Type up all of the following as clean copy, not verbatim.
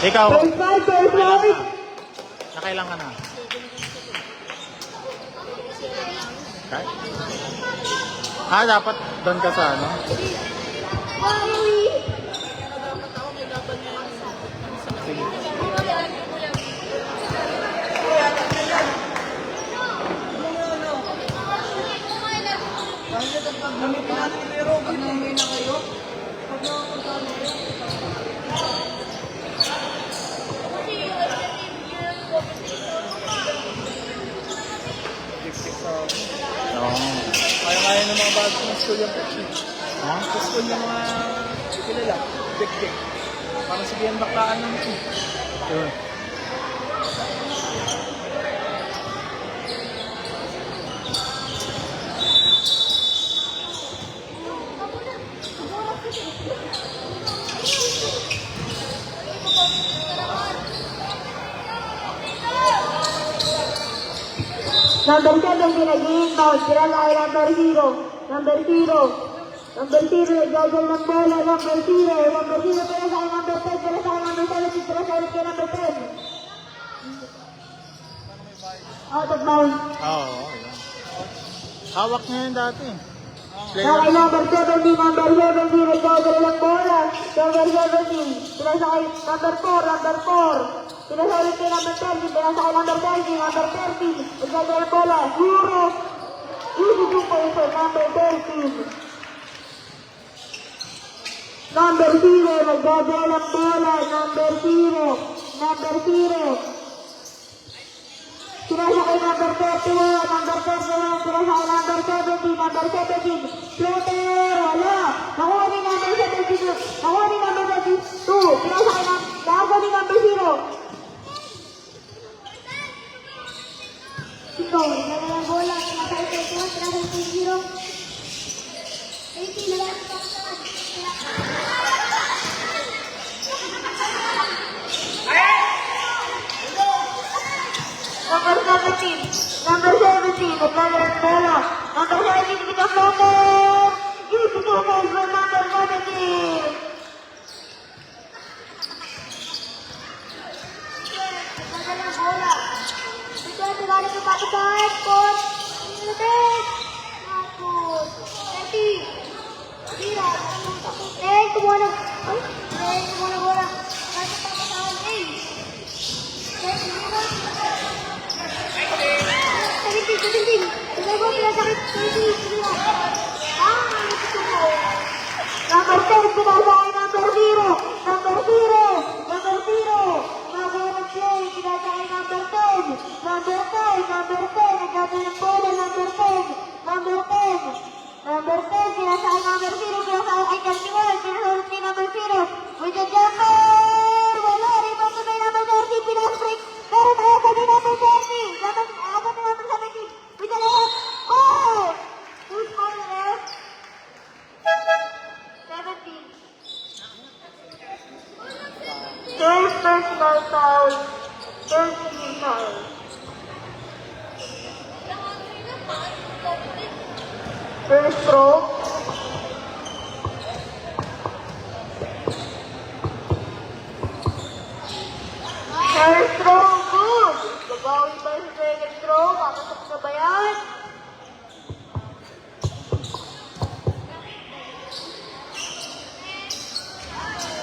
Ikaw, First nakailan ka na? Kahit? Dapat doon ka sa ano? Sige. Kaya ng mga bagong school yung coach. Sa school ng mga kilala, dik-dik. Parang sige ang baklaan ng ito. Sure. Number 7, pinag-i-inbound. Sila na kay number 0. Number 0. Number 0, nag-gagol ng bola. Number 0. Number 0, pala sa kay number 10. Pala sa kay number 7. Pala sa ulit kay number 10. Out of bounds. Oo. Hawak niya yun dati. Sa kay number 17. Number 17, nag-gagol ng bola. Number 17. Pala sa kay number 4. Number 4. Pila sa ulit kay number 30, pila sa kay number 30, number 30, nagdadala ng bola, Euro, easy 2 points for number 13. Number 0, nagdadala ng bola, number 0, number 0. Pila sa kay number 31, number 31, pila sa kay number 17, number 17, floater, wala. Nakuha ni number 17, nakuha ni number 32, pila sa kay number 0. Ikaw, nagdala ng bola, nasa ito, nasa ito, 0. 80, nagdala ng paksan. Number 17, nagdala ng bola. Number 17, kita floater. Easy to hold for number 17. Nagdala ng bola. Galing yung pakisan, coach, United, Marcos, 30, Tira, kumuha na bola, kahit sa pakisan, 17, tulay mo, pinasakit, 30, Tira, number 10, pinasakit, number 0, number 0, number 0, magawang play, pinasakit, number 10, number 10, nagdadala ng bola, number 10, number 10, number 10, pinasakay number 0, pinasakay ay Calciwal, pinasulot ni number 0, with the jumper, wala, rebound to by number 30, pinasbreak, pero tayo sa number 30, agad ni number 17, with the left, oh! Who's on the left? 17. Third personal foul, third team foul. First throw. First throw, good. Babawi pa sa second throw. Kakasap na ba yan?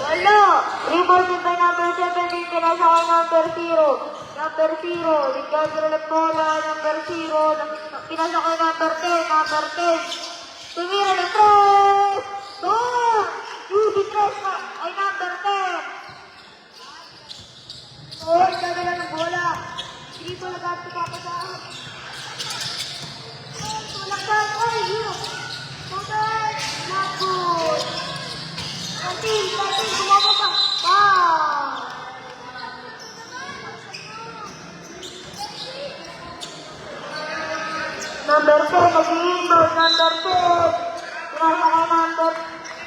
Wala. Rebound by number 17. Pinasakay number 0. Number 0. Nagkagro ng bola. Number 0. Pinasakay number 10. Number 10. Tumira ng press. Boom! Easy press na. Ay number 10. Oh, nagkagro ng bola. Hindi ko lagat ito papasahan. Tulaktan. Ay, yun. Total. Not good. Patin, gumawa ka. Number 10, nag-i-inbound. Number 10. Pinasa kay number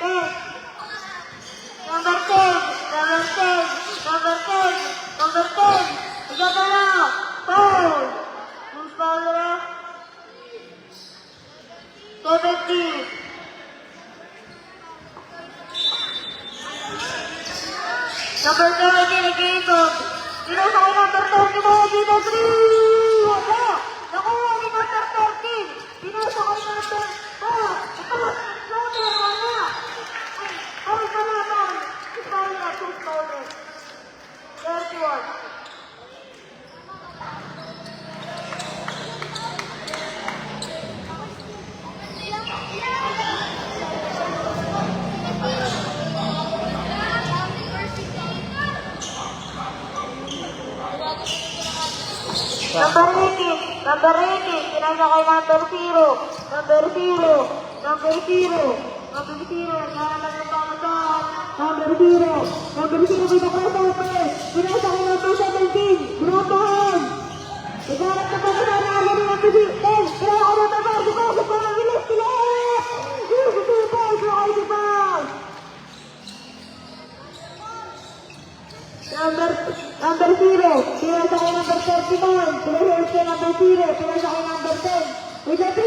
10. Number 10. Number 10. Number 10. Number 10. Ikaw na. Foul. Who's foul na? 17. Number 30, nag-iikot. Pinasakay number 30 mo, dito 3. Wala. Nakuha ni number 13. Pinasakay number 4. Ito, slower, wala. Ay, wala na. Slower, too slower. 31. Number 18, pinasakay number 0, number 0, number 0, number 0, naraman ng pamasahan, number 0, pinaka-crossover, pinasakay number 17, Brobahan, nagharap na pamasahan na agad ng 10, pinaka number 4, pasok pa ng ilis, Number 0, pinasakay number 39, pinasakay number 0, pinasakay number 10, with a 3!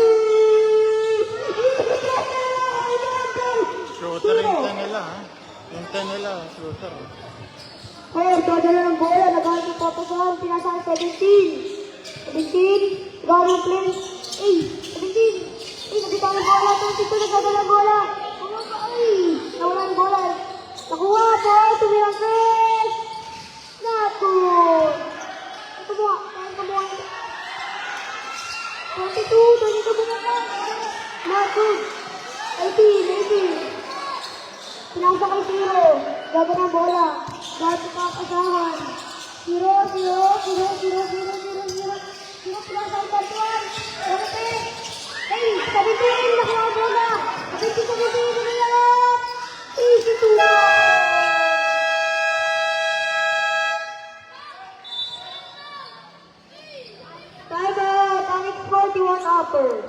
Shooter yung 10 nila, ha? Yung 10 nila, shooter. Hoy, dadala ng bola, nagalit ng papasahan, pinasakay 17, 17, gawin play, 17, nabitaw ng bola, 22, nagdadala ng bola, nawala ng bola, nakuha po, tumirang Chris! Naku! Ito mo, kain ka mo. 22 mo na. Naku! 18. Pinasakay 0. Gaga ng bola. Gaga ng kasahan. 0. Pinasakay 31. Okay. Hey, 17. Nakuha ang bola. 17. Easy to Timeout! Onyx 41 upper.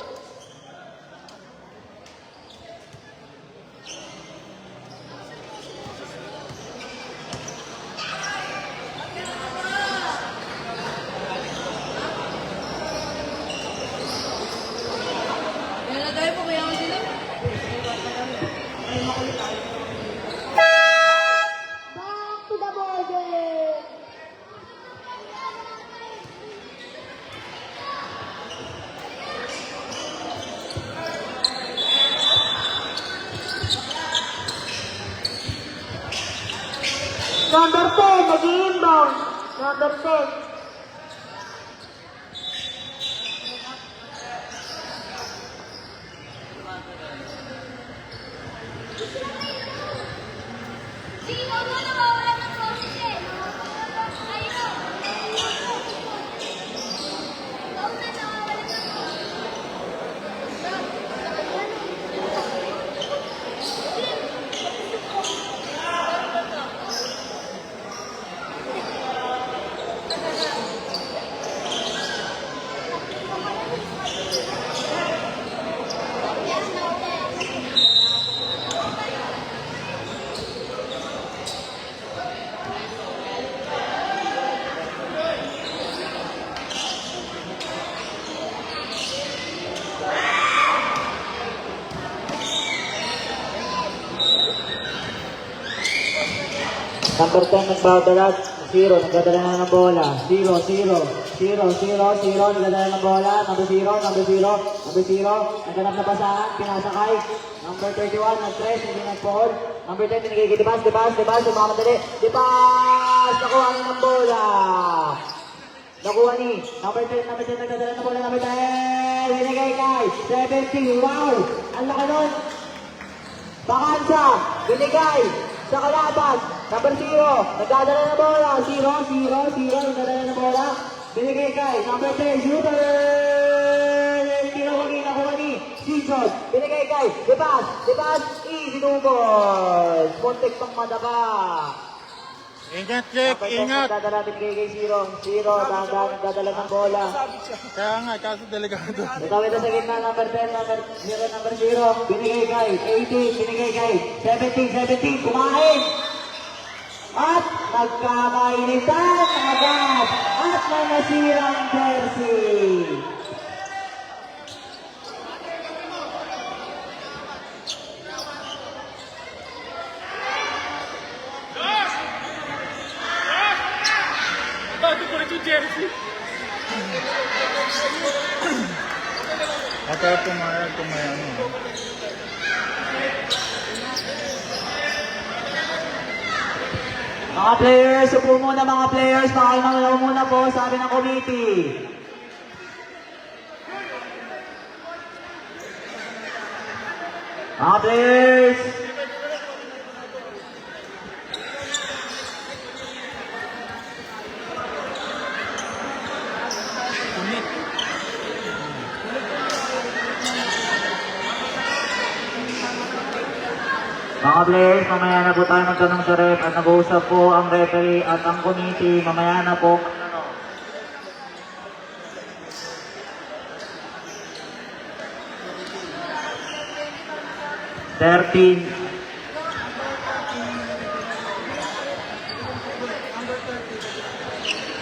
Back to the border. Number 10, nag-inbound. Number 10. Number 10 nagbabalat, 0, nagdadala na ng bola, 0, nagdadala ng bola, number 0, naghanap na pasahan, pinasakay, number 31, nag-press, hindi nag-fall, number 10, pinagigidibas, sumamadali, dibas, nakuha ni ng bola, nakuha ni, number 10, nagdadala ng bola, number 10, binigay kay, 17, wow, ang laki nun, Bakansa, binigay, sa kalaban, number 0, nagdadala ng bola, 0, nagdadala ng bola, binigay kay, number 10, shooter, nakuha ni, Season, binigay kay, debas, easy to goal, muntik pang madaba. Ingat, Jake, ingat. Nagdadala, binigay kay 0, nagdadala ng bola. Kaya nga, kaso delikado. Natawid na sa gitna, number 10, number 0, binigay kay 18, binigay kay 17, kumain! At nagkakainitan agad at may nasirang jersey. At pumayag kung may ano. Mga players, upo muna mga players. Pakalma muna po, sabi ng committee. Mga players. Mga players, mamaya na po tayo magtanong sa ref at nag-uusap po ang referee at ang committee. Mamaya na po. Thirteen.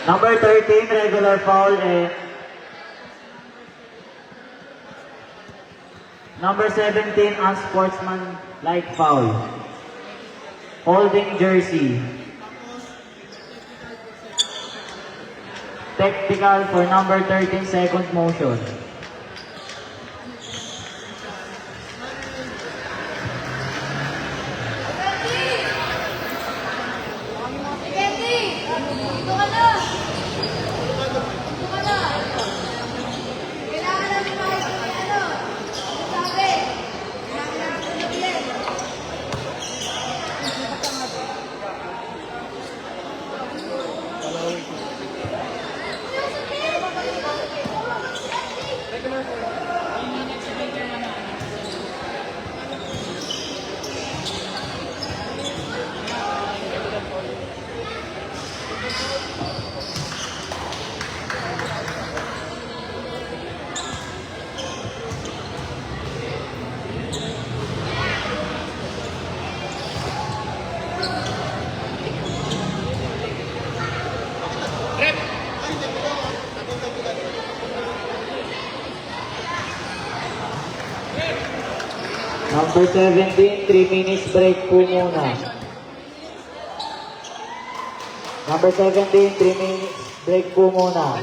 Number 13, regular foul and number 17, unsportsmanlike foul. Holding jersey. Technical for number 13, second motion. Number 17, 3 minutes break po muna. Number 17, 3 minutes break po muna.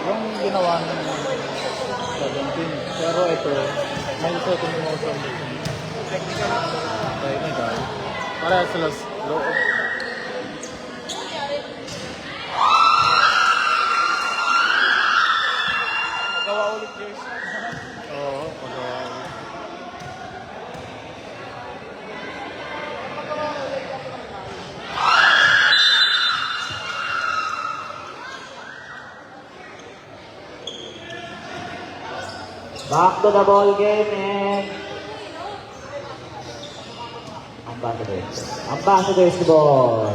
Yung ginawa ng 17. Pero ito, may second motion. Technical. Para sila loob. Gawa ulit jersey. Oo, pagawa. Back to the ball game and Ambassadors the ball.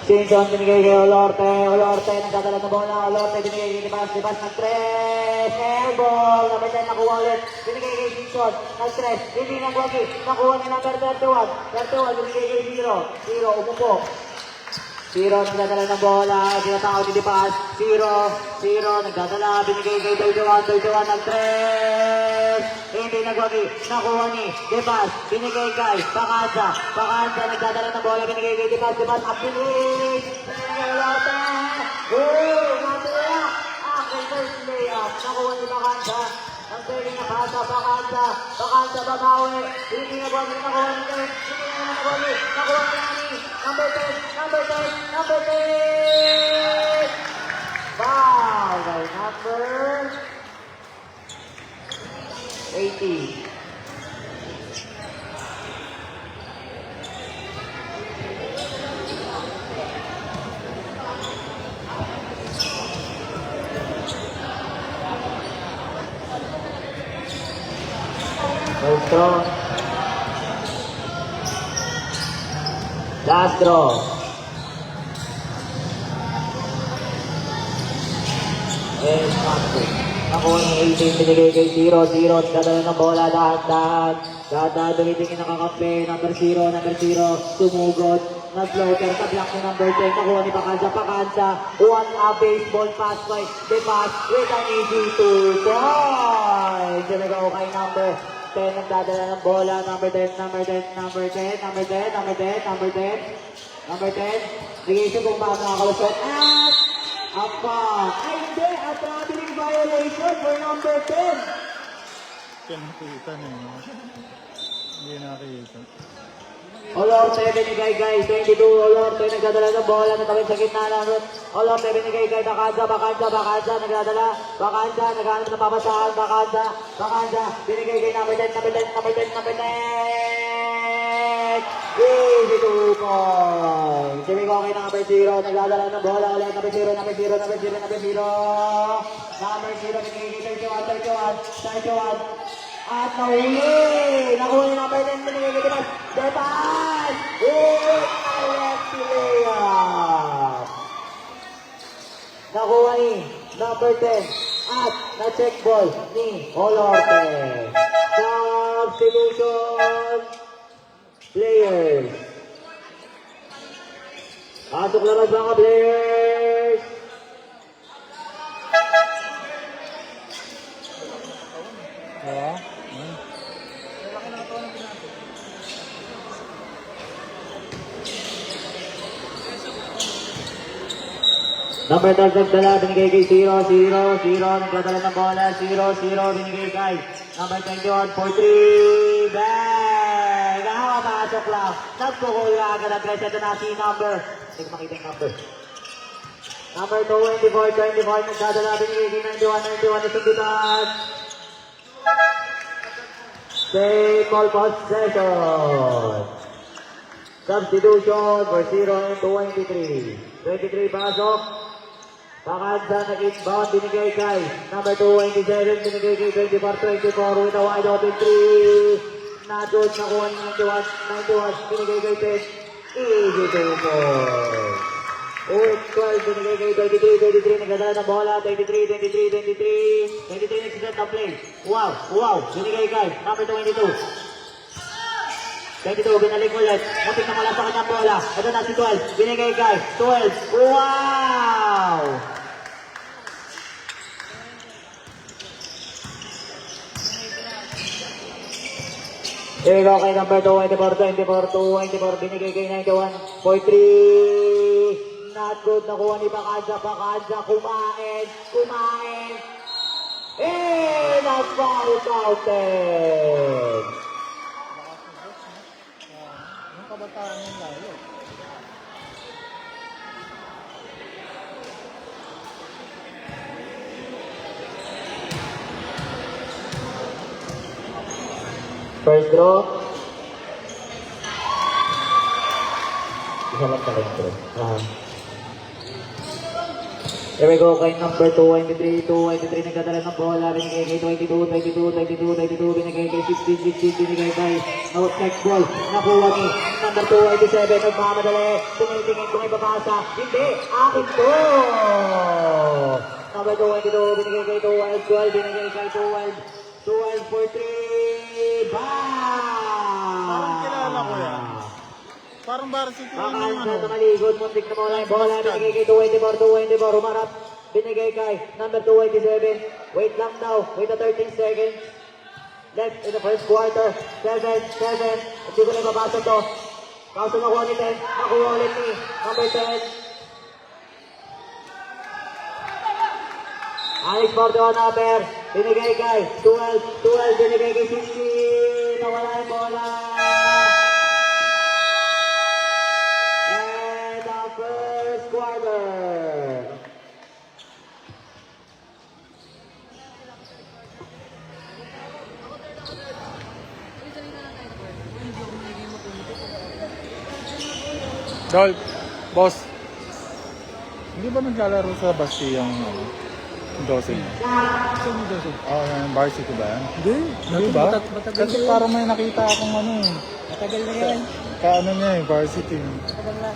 Simpson binigay kay Olorte, nagdadala ng bola, Olorte binigay kay Dibas ng 3, airball, number 10 nakuha ulit, binigay kay Simpson, ng 3, hindi nagwagi, nakuha ni number 31, binigay kay Zero, umupo. Zero, nagdadala ng bola, tinatawag ni Dibas, Zero, nagdadala, binigay kay 31 ng 3, hindi nagwagi, nakuha ni Dibas, binigay kay Pakansa, nagdadala ng bola, binigay kay Dibas, at binig, Olorte, natuloy, ang first layup, nakuha ni Pakansa, ang pwede na pasa, Pakansa, babawi, hindi nagwagi, nakuha ni Dibas, nakuha ni number 10, foul by number 80. First draw. Last draw. And Patrick. Nakuha ni 18, binigay kay 0, dadala ng bola, dahan-dahan. Dumitingin ang kakampi, number 0, sumugod. Nag-floater sa block ni number 10. Nakuha ni Pakansa. Pakansa. One baseball pass by the pass with an easy 2 points. Nag-go kay number 10. Nagdadala ng bola. Number 10. Number 10. Number 10. Number 10. Number 10. Number 10. Number 10. Nag-iisip kung paano nakakalusot. At apa. Ay hindi. A traveling violation for number 10. Nakita na yun. Hindi nakita. Olorte, binigay guys, 22, Olorte, nagdadala ng bola, natawid sa gitna ng root. Olorte, binigay kay Bakanza, nagdadala, Bakanza, naghanap ng papasahan, Bakanza, binigay kay number 10, number 10. Easy 2 points. Sabi ko kay number 0, nagdadala ng bola ulit, number 0. Number 0, binigay kay 31. At nahuli! Nakuha ni number 10, binigay kay Depas. Depas! Left layup! Nakuha ni number 10. At na-check ball ni Olorte. Substitution players. Pasok labas mga players. Oo. Number 12 nagdala, binigay kay 0, nagdadala ng bola, 0, binigay kay number 21 for 3, bang! Pasok lang, nagpukulo agad ang press, ito na si number, hindi ko makita yung number. Number 24, nagdadala, binigay kay 91 na sundutan. Same ball possession. Substitution for 0 and 23. 23 pasok. Pakansa nag-inbound, binigay kay number 27, binigay kay 24 with a wide open 3. Not-good, nakuha ni 91, binigay kay 10. Easy 2 points. With 12, binigay kay 23, nagdadala ng bola, 23, nagsiset ng play. Wow, binigay kay number 22. 22, binalik ulit. Muntik na mula sa kanyang bola. Ito na si 12. Binigay kay 12. Wow! Here we go kay number 24. Binigay kay 91. For 3. Not good. Nakuha ni Pakanza. Kumain. Nag-foul counted. Yung kabataan yung lalo. First draw. Isa lang pala yung draw. Here we go kay number 23, nagdadala ng bola, binigay kay 22, binigay kay 16, binigay kay no-check ball, nakuha ni number 27, nagmamadali, tumitingin kung ibabasa, hindi, akin to! Number 22, binigay kay 12, binigay kay 12 for 3, bang! Parang kilala ko yan. Parang varsity yun yung Pakansa ano. tumaligod, muntik na mawala yung bola, binigay kay 24, humarap, binigay kay number 27, wait lang daw, wait a 13 seconds, left in the first quarter, 7, hindi ko na ibabasa to, kaso nakuha ni 10, nakuha ulit ni number 10, Alex Bordonaper, binigay kay 12, binigay kay 16, nawala yung bola. And the first quarter. Dol, boss. Hindi ba naglalaro sa Basti yung ano? Dosing? Saan yung dosing? Oh, yung varsity ba yan? Hindi ba? Kasi parang may nakita akong ano eh. Matagal na yan. Kaano niya eh, varsity. Matagal na.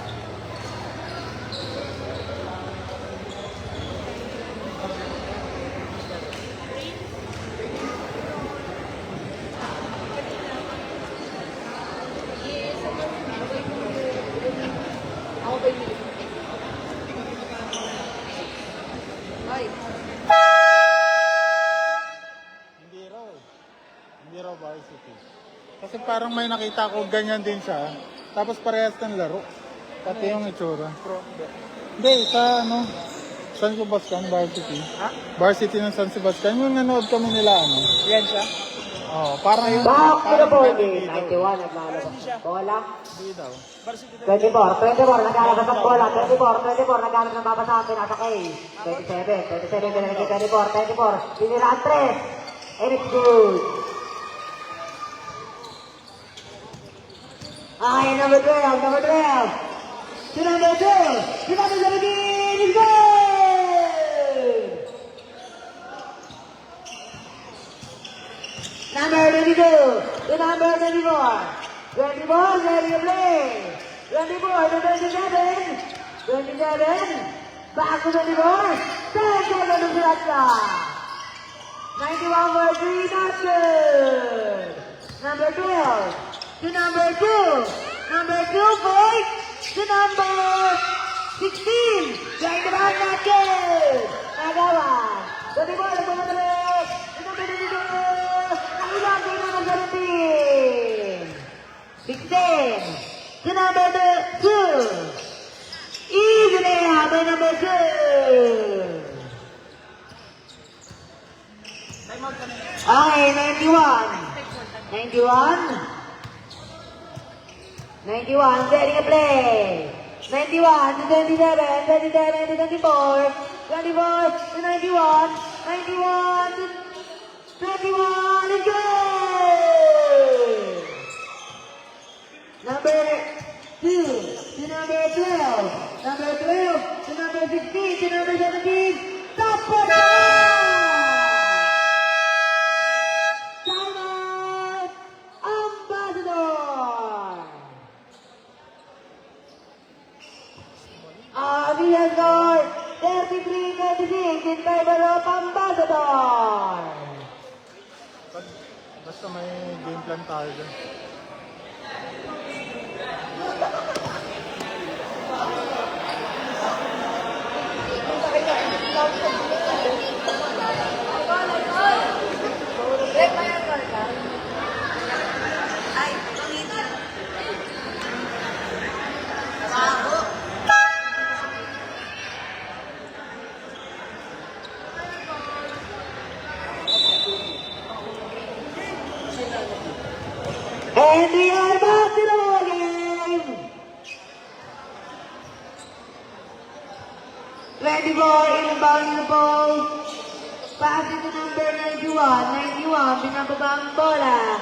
parang may nakita ko, ganyan din siya. Tapos parehas ng laro. Pati yung itsura. Hindi, sa ano, San Sebastian, Varsity. Ha? Varsity ng San Sebastian. Yung nanood kami nila, ano. Yan siya. Oh, parang yung... Back to the ball parang game. dito. 91, naglalabas ng bola. Hindi daw. 24, naglalabas ng bola. 24, naglalabas ng babasahan. Pinasa kay 27, pinalagay 24, piniraan 3. And it's good. Ay, number 12. To number 2. To number 17. It's good. Number 22. To number 24. 24, ready to play. 24 to 27. 27. Back to 24. 10 seconds to Sriracha. 91 for 3, not good. Number 12. To number 2. Number 2 point. To number 16. Trying to back, not good. Nagawan. 24, number 3. Number 22. Nagawan to number 17. 16. To number 2. Easy there by number 2. Okay, 91. 91, setting a play. 91 to 27, 27 to 24, 24 to 91, 91 to 21, and good! Number 2 to number 12, number 12 to number 16 to number 17, stop for Timeout! Ambassador! We have scored 33-26 in favor of Ambassador. Basta may game plan tayo dyan. And we are back to the ball game. 24 inbound the ball. Pass it to number 91. 91, pinapabang bola.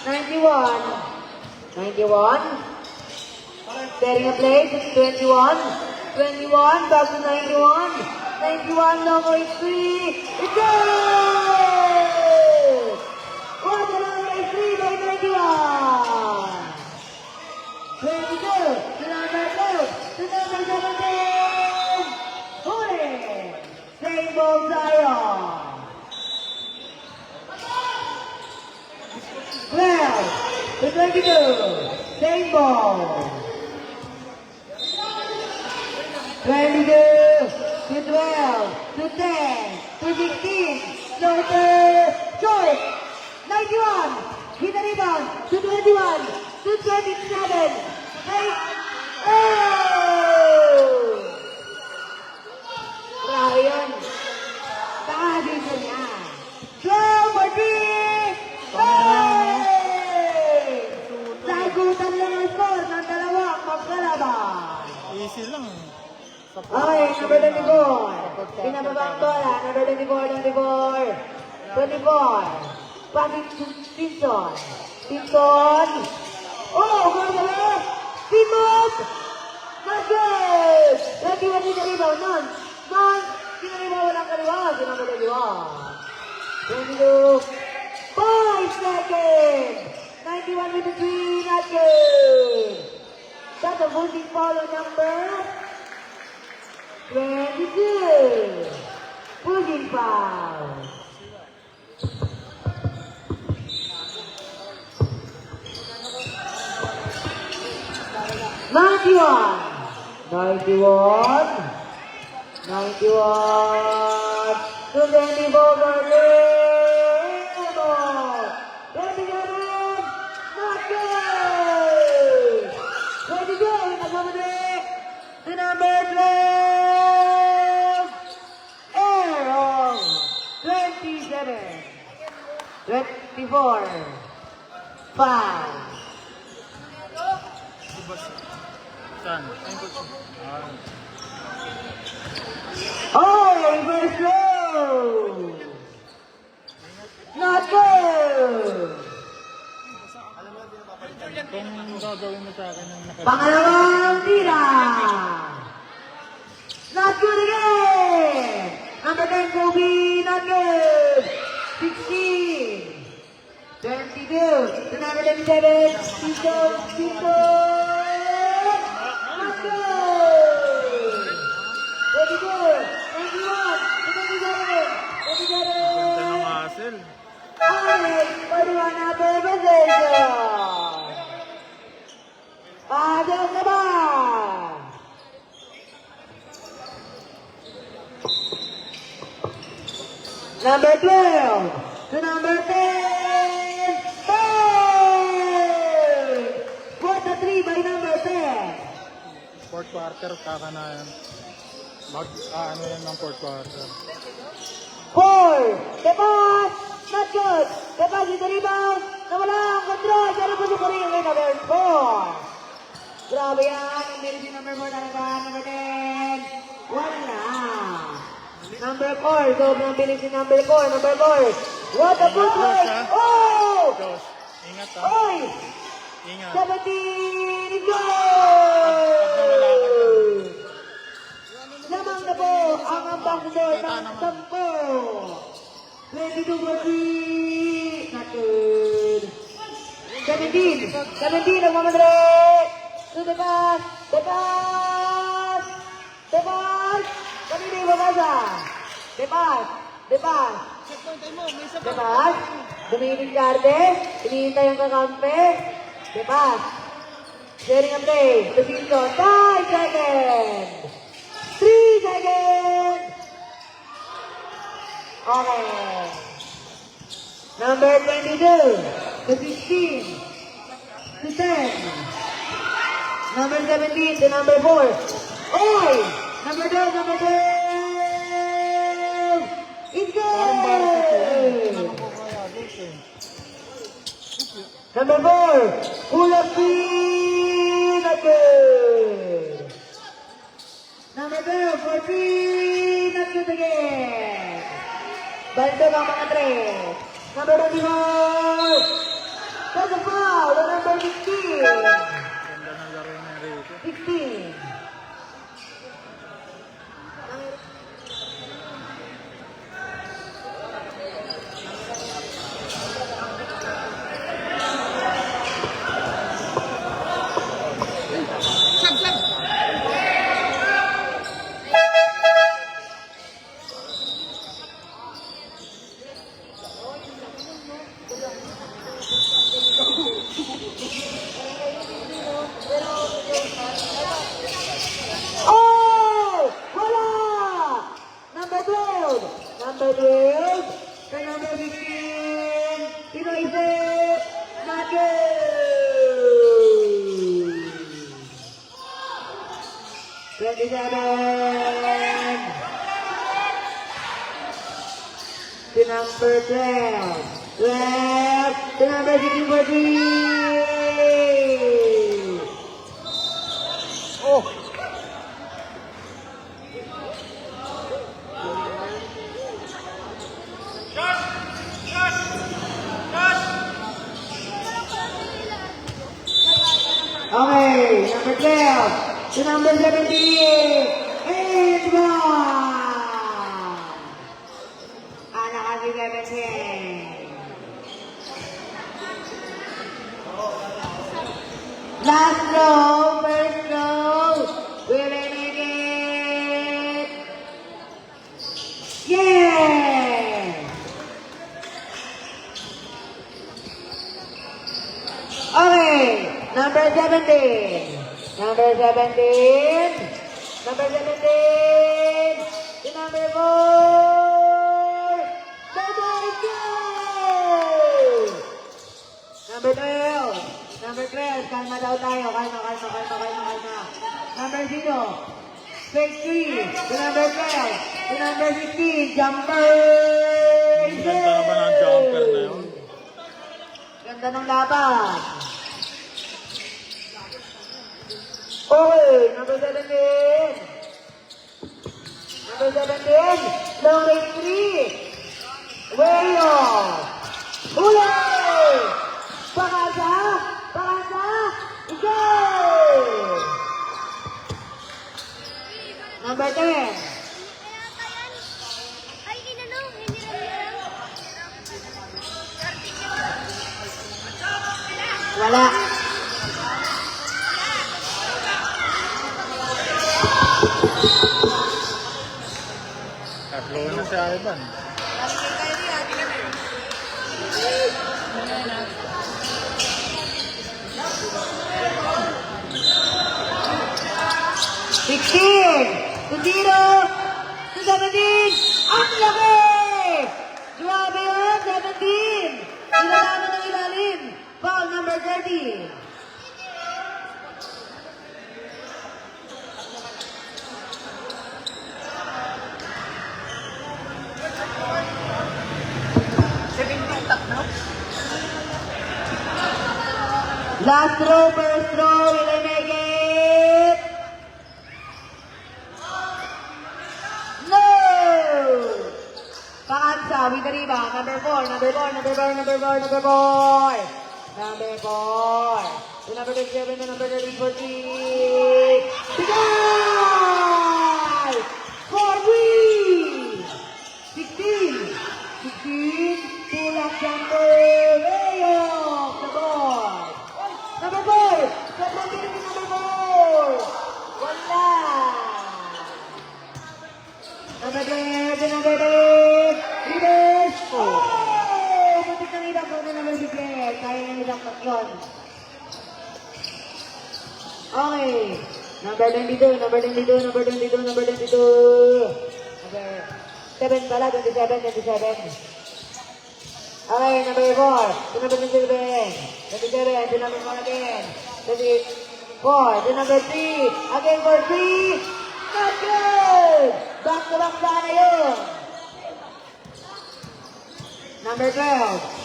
91. 91. Setting a play to 21. 21, back to 91. 91, long way 3. It's good! What a long way 3 by 91. 22 to number 2 to number 17. Huli! Same ball Zion. 12 to 22. Same ball. 22 to 12 to 10 to 16. Floater short. 91. Hit the rebound to 21 to 27. Hey. Oh! Ryan. Tadi niya. 12 for 3. Hey! Sagutan lang ang score ng dalawang magkalaban. Easy lang. Okay, number 24. Pinababang bola. Number 24, 24. 24. Passing to Pinson. Pinson. Oh, going to left. Pinson. Not good. Lagi wala sa rebound. None. Sinaribaw walang kaliwa. Si number 21. 22. 5 seconds. 91 with the 3. Not good. That's a holding foul on number 22. Holding foul. Ninety-one. 91. To 24 for Lebo. 27. Not boss. Saan? Ayun, coach. Ah, Oh, reverse throw! Not good! kung gagawin mo sa akin ng Pangalawang tira! Not good again! Number 10, Kobe, not good! 16! 22! To number 27, Tito, Tito! Not good! 22! 21! 27! 27! ganda ng hassle. Alex, 41 na position! Padang na ba? Number 12 to number 10. Hey! What the 3 by number 10. Fourth quarter, kaka na yan. Ano yan ng fourth quarter. 4. The pass. Not good. The pass is the rebound. Nawala ang control. Pero po si Corinne with number 4. Grabe yan. Ang bilis yung number 4 talaga. Number 10. Wala. Number 4. Sobrang bilis yung number 4. Number 4. What a footwork. Oh! Dos. Ingat ha. Oy! Ingat. 17 goal! Lamang na po ang ambassador ng 10. 22 for 3. Not good. 17. 17 ang mamadali. To the pass. The pass. The pass. Kanina yung babasa. The pass. The pass. The pass. Dominic Garde. Hinihintay ang kakampi. The pass. Sharing ang play. Position. 5 seconds. 3 seconds. Okay. Number 22 to 15 to 10. Number 17 to number 4. Oy! Number 12, number 12. It's Parang varsity yan. good. Ano po kaya, Dos eh. Number 4. Full of speed. Not good. Number 12, 14. Not good again. Balik ang mga 3. Number 24. That's a foul. The number 16. Ganda ng laro ng Enrique. 16. Oh! Wala! Number 12. Number 12. Kay number 15. Pinoy Sip. Not good. 27. To number 12. 12. To number 16 for 3. Oh! Okay, number 12 to number 17. And one. Anak kasi 17. Last row, first row. Will they make it? Yeah! Okay, number 17. Number 17. Number 17. To number 4. Number 2. Number 12. Number 12. Kalma daw tayo. Kalma. Number 0. Fake 3. To number 12. To number 15. Jumper. Ang ganda naman ang jumper na yun. Ganda ng laban. Okay, number 17. Number 17, long range 3. Way off. Huli! Pakasa! Pakasa! Igay! Number 10. Ay, inano, hindi lang. Wala. Tatlo na si Ivan. To 0, to 17. Ang laki! Grabe yun, 17. Ilalaman ng ilalim. Foul number 30. Last throw, first throw, will they make it? No! Paansa with the rebound, number 4. Number 4. To number 27, to number 30, 40. Bigay! 40! 16! Pull up jumper, way off the board. Number 4! Number 4! Wala! Number 10, number 10! Leaders! Oh! Butik na nilak ko na number 6. Kaya na nilak yun. Okay. Number 22, number 22, number 22, number 22. Number 7 pala, 27. Okay, number 4. To number 27. 27, to number 1 again. 24, to number 3. Again for 3. Not good! Back to back sana yun. Number 12.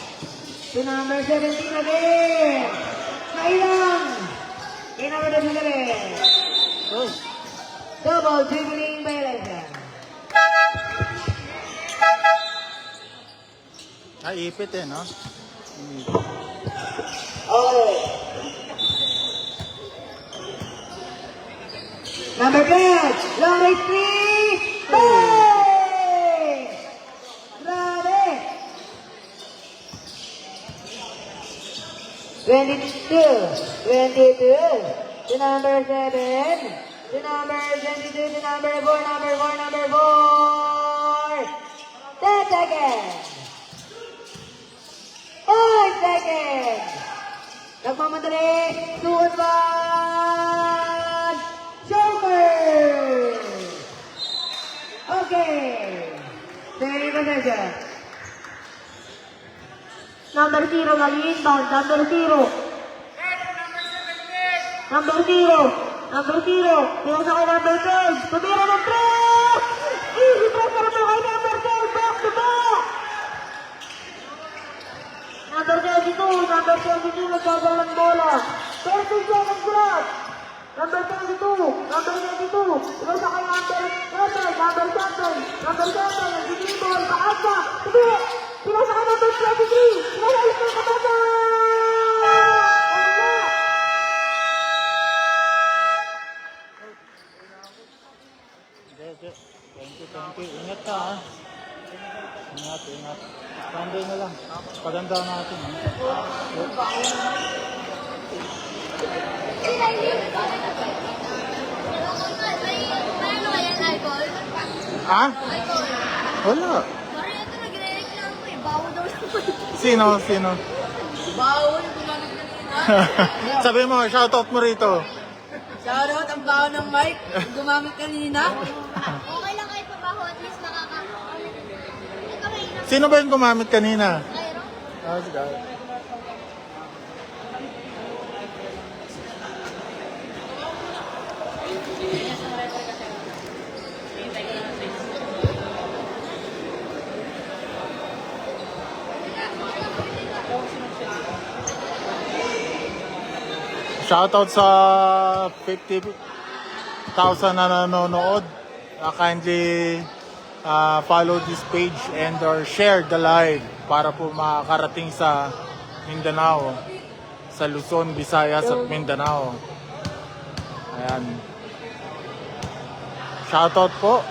To number 17 again. Nailang. Kay number 27. Double dribbling by Elijah. Ay, ipit eh, no? Okay. Number 10, long range 3. Bang! Grabe! 22. To number 7. To number 22. To number 4. Number 4. 10 seconds. 5 seconds. Nagmamadali. 2 and 1. Joker! Okay. Very good. Number 0 lagi inbound. Number 0. Number 0. Pinasa kay number 12. Tumira ng 3. Easy pressure mo kay number 12. Back to back. Number 22. Nagkagawa ng bola. 30 seconds left. Number 22. Pinasa kay number 7. Number 7. Nagdidribble. Paasa. Tumira. Pinasa kay number 23. Pinasa ulit ng kabata. Thank you. Ingat ka, ha? Ingat. Sunday na lang. Paganda natin, ha? Paano kaya yung alcohol? Ha? Wala. Sorry, ito nagre-reklamo ko eh. Bawal daw naman. Sino? Bawal, gumamit kanina. Sabi mo, shoutout mo rito. Shoutout ang baho ng mic. Gumamit kanina. Okay lang kahit pabaho, at least nakaka-comment. Ito may ilang Sino ba yung gumamit kanina? kairo. Sige. Shoutout sa 50,000 na nanonood. Kindly follow this page and or share the live para po makarating sa Mindanao, sa Luzon, Visayas at Mindanao. Ayan. Shoutout po.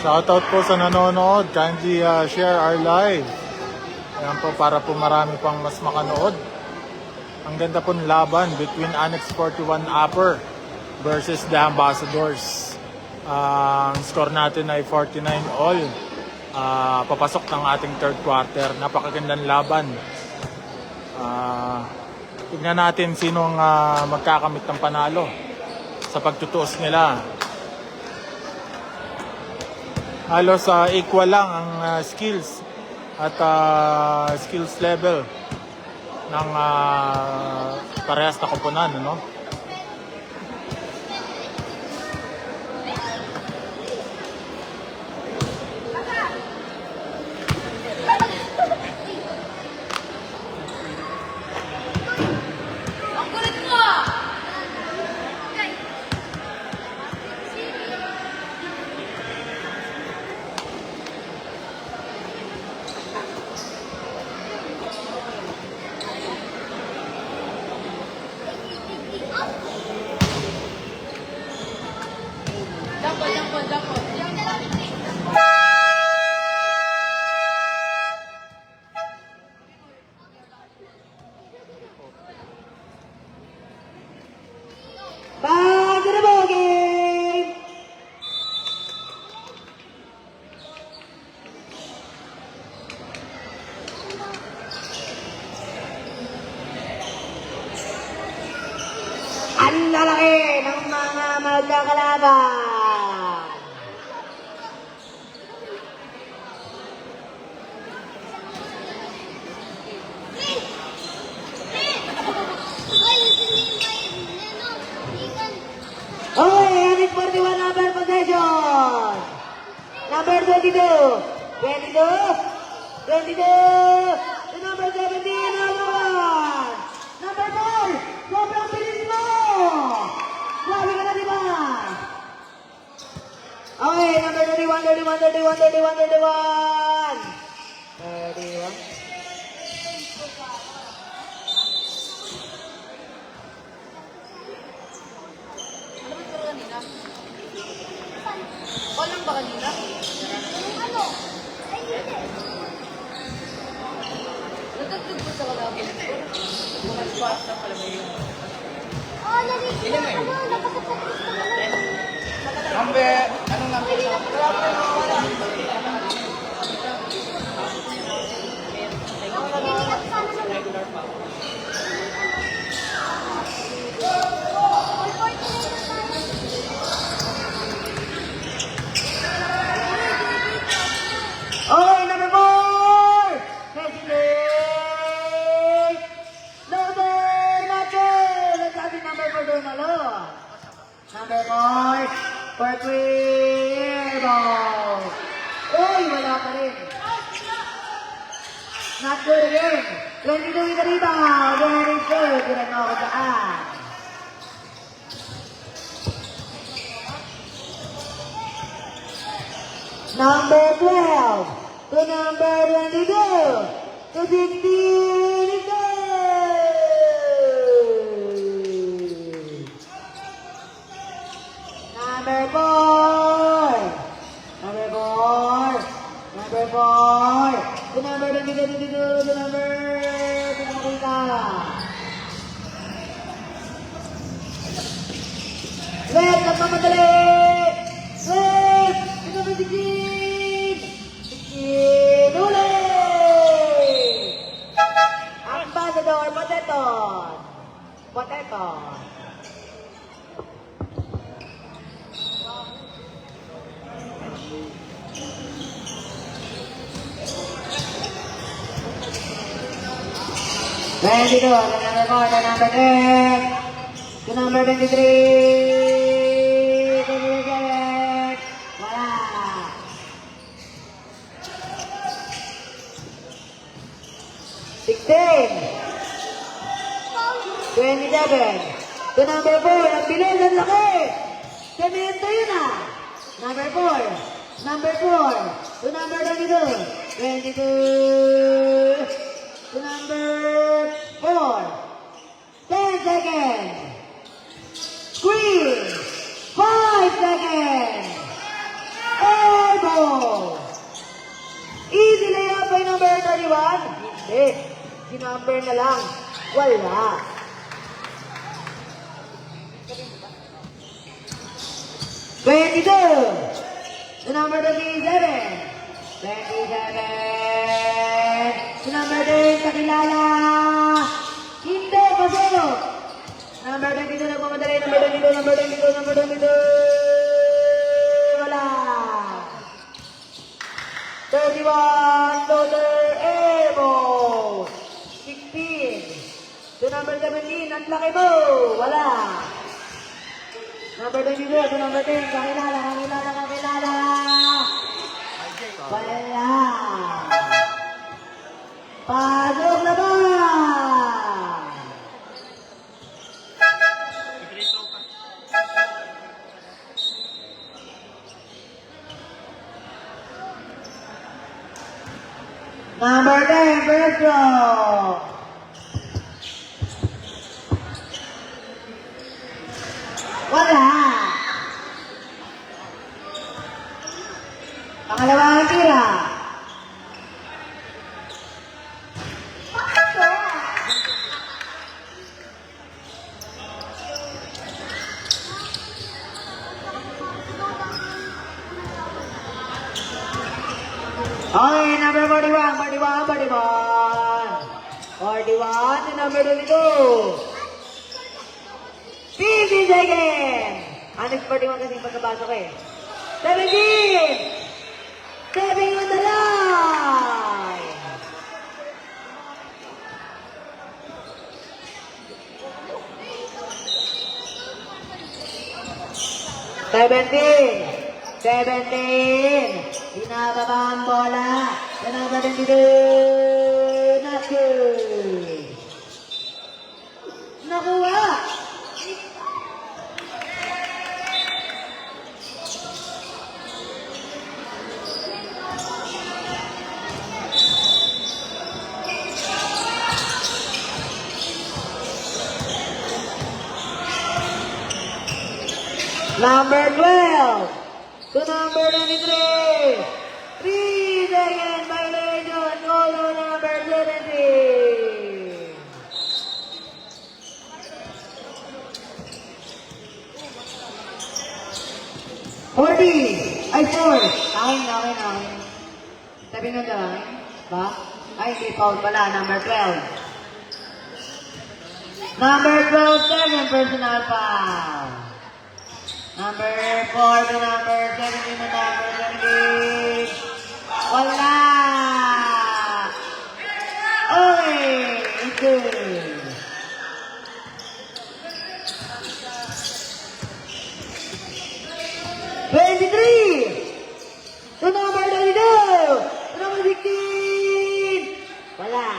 Shoutout po sa nanonood. Kindly share our live. Ayan po, para po marami pang mas makanood. Ang ganda po ng laban between Annex 41 Upper versus the Ambassadors. Ang score natin ay 49 all. Papasok ng ating third quarter. Napakagandang laban. Tignan natin sinong magkakamit ng panalo sa pagtutuos nila. Halos equal lang ang skills at skills level ng parehas na koponan, ano? Ang kulit mo! Dapat. Back to the ball game. Ang lalaki ng mga magkakalaban. Okay, Annex 41 number possession. Number 22. 22. To number 17, number 1. Number 4. Sobrang bilis mo. Grabe ka na, di ba? Okay, number 31. Call lang ba kanina? Ano? Natagdag ko sa kalabot. Mga squat na pala ba yun? Oh, narinig na. Ano, nakasapagpus ka na. Number, anong number? Okay, number 4. President. Number natin. Let's have number 4 doon malo. Number 4. For ball. Uy, wala pa rin. Not good again. 22 with the rebound. Very good. Good na ako daan. Number 12 to number 22 to 16 is good. Number 4 to number 22 to number Wait, nagmamadali! Wait! Ito ba si Kim? Si Kim! Ulit! Ambassador Poteton! 22, the number 4, the number 10, the number 23, 27, wala. 16, 27, the number 4, ang bilis, ang laki. Semento yun ah. Number 4, number 4, to number 22, 22, to number 4, 10 seconds, screen, 5 seconds, airball, easy layup by number 31, hindi, sinumber na lang, wala. 22, the number 27, 27, the number 10, kakilala, hindi, pasero, number 22, nagmamadali, number 22, number 22, number 22, wala, 31, total airball, 16, the number 17, ang laki mo, wala, number 22, to number 10, kakilala, kakilala, kakilala. Wala. Pasok na ba? Number 10, first draw. Wala. Pangalawang tira. Okay, number 41, 41, 41. 41 to number 22. 50 seconds! Anis 41 kasi pagkabasok eh. 17! Stepping on the line! Seventeen! Binababa ang bola. Number 22. Not good. Nakuha! Number 12 to number 23. 3 seconds violation. Goal to number 17. Ay, 4. Akin. Sabi nga lang. Ba? Ay, hindi foul pala. Number 12. Number 12, second personal foul. Number 4 to number 17 to number 28. Wala! Okay, it's good. To number 32! To number 16! Wala.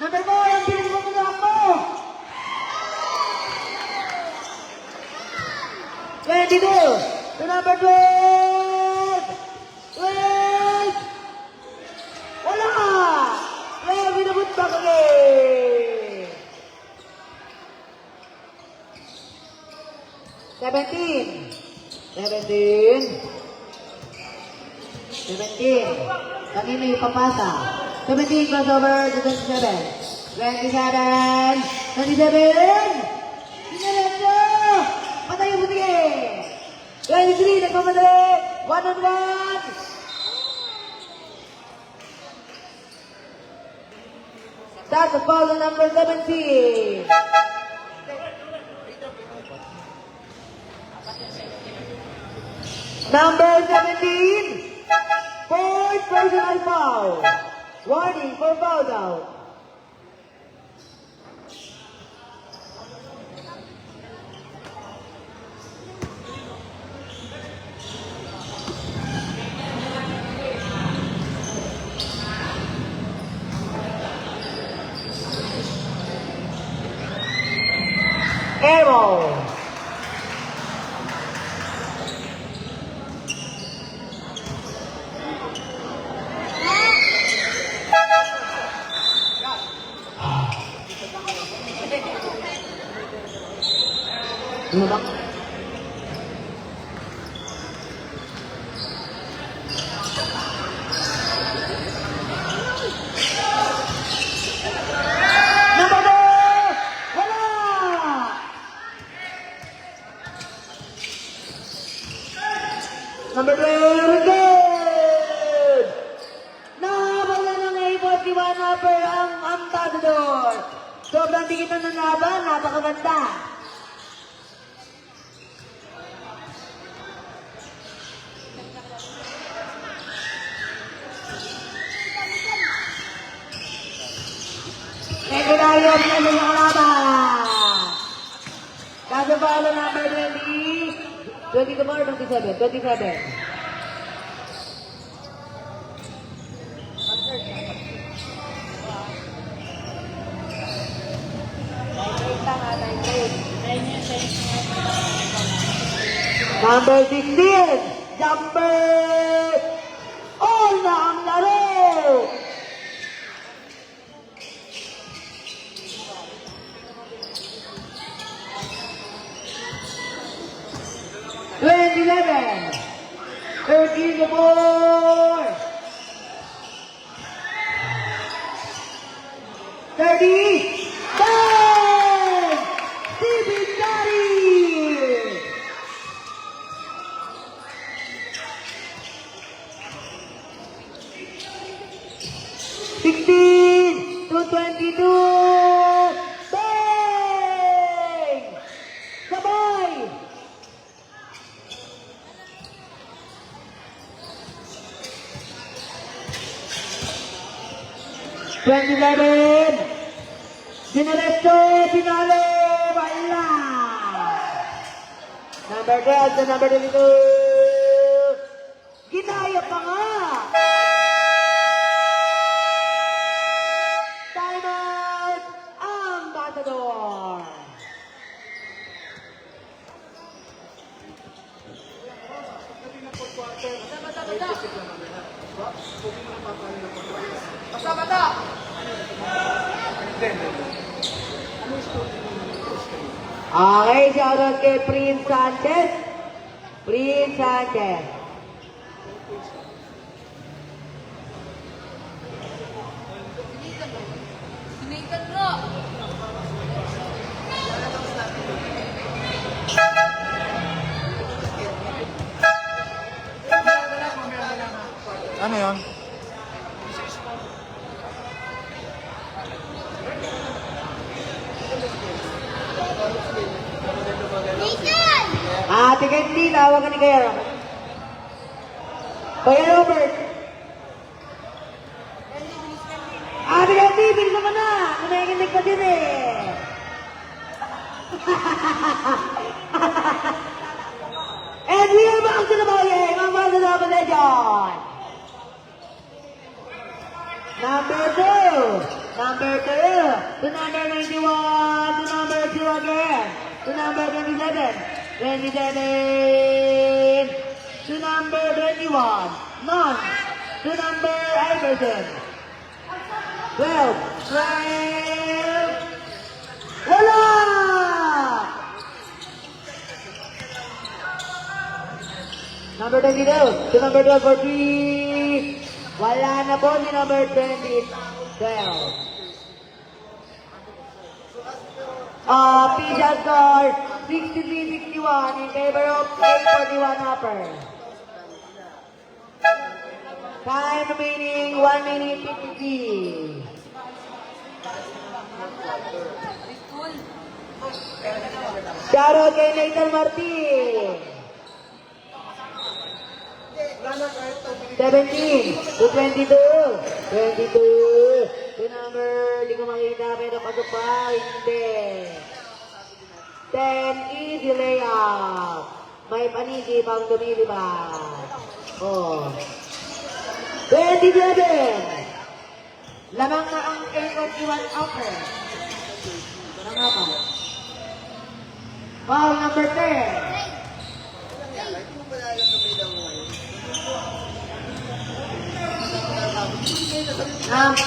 Number 4, ang bilis mo mo. 22! To number 12! 12! Wala! 12, binabot back again! 17! 17. Kanino yung papasa? 17 crossover to 27. 27! 27! Sinaletso! Patay yung butige! 23, nagmamadali! 1-on-1! That's a foul on number 17. Number 17, fourth personal foul. Warning for foul out. foul. Lumang. Number 2! Wala! Number 2, good! Nakabala ng A41 upper ang Matador. Sobrang dikitan ng laban, napakaganda. Secretary of Nasa yung kalaban. Kasabalo number 20. 22 or 27? 27. Number 16. Jumper. All na ang laro. Eleven, 13 to 4, 30, 10, Stephen Curry. Sixteen to 22, bang! Sabay! 27. Dinerecho, pinalo, wala. Number 12 to number 22. Ginaya pa nga. Time out ang Matador. Basta-basta! Okay, shoutout kay Prince Sanchez. Prince Sanchez. Sinitan mo! Ano yun? Ate Candy, tawagan ni Kaya. Kaya Robert. Ate Candy, bilisan mo na. Kumakikinig ka din eh. And we are back to the ball, ang mga Love Legend. Number 2. Number 2. To number 91. To number 2 again. To number 27. 27. To number 21. None. To number Iverson. 12. 12. Wala! Number 22. To number 12 for 3. Wala na po si number 20. 12. Official score 63-61 in favor of A41 upper. Time remaining 1 minute 53. Shoutout kay Nathan Martin. 17 to 22. 22. To number, di ko makita pero pasok pa, hindi. 10, easy layup. May panigi pang lumilibas. Oh. 27. Lamang na ang A41 upper. Ito na nga pa. Foul number 10.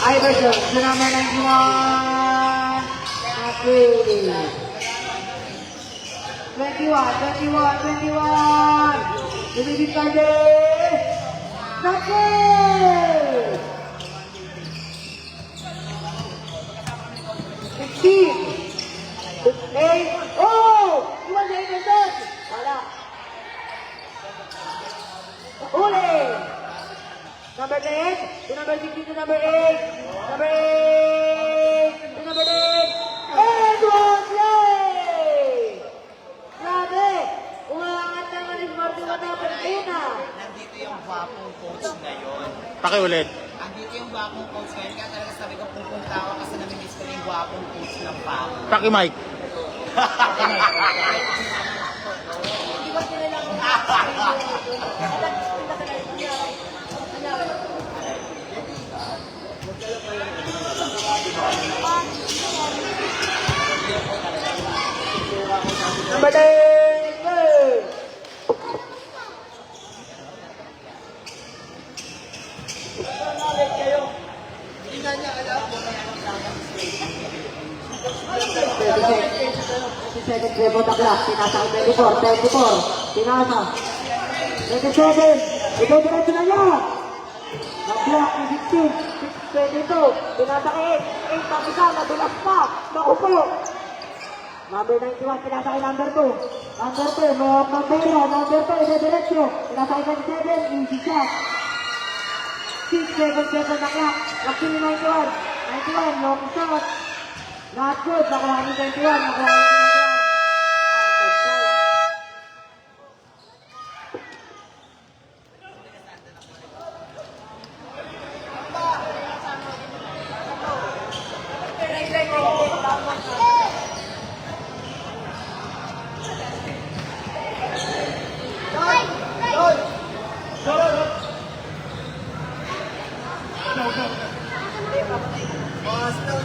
Iverson, to number 91. Okay. 21. Lumibig kali. Naku! Oh! Iwan na Iverson! Wala. Uli! Number 10, to number 16, to number 8. Number 8, to number 8. And one play! Grabe! Umangat naman ni Marty matapos. Ayun na! Nandito yung wapong coach ngayon. Pakiulit. Andito yung wapong coach ngayon. Kaya talaga sabi ko kung tawa kasi namimiss ko na yung wapong coach ng Paco. Paki-mic. Di ba sila lang Number 10! Go! Second play for the clock. Pinasa kay 24. Pinasa. 27. Ito diretso na niya. Nag-block ni 16. 22. Pinasa kay 8. 8 pa isa. Nadulas pa. Naku po. Number 91. Pinasa kay number 2. Number 2. Number 2. Ito diretso. Pinasa kay 27. Easy shot. 6 seconds na clock. Actually 91. 91. Long shot. Not good. Nakuha ni 21. Nakuha ni 21.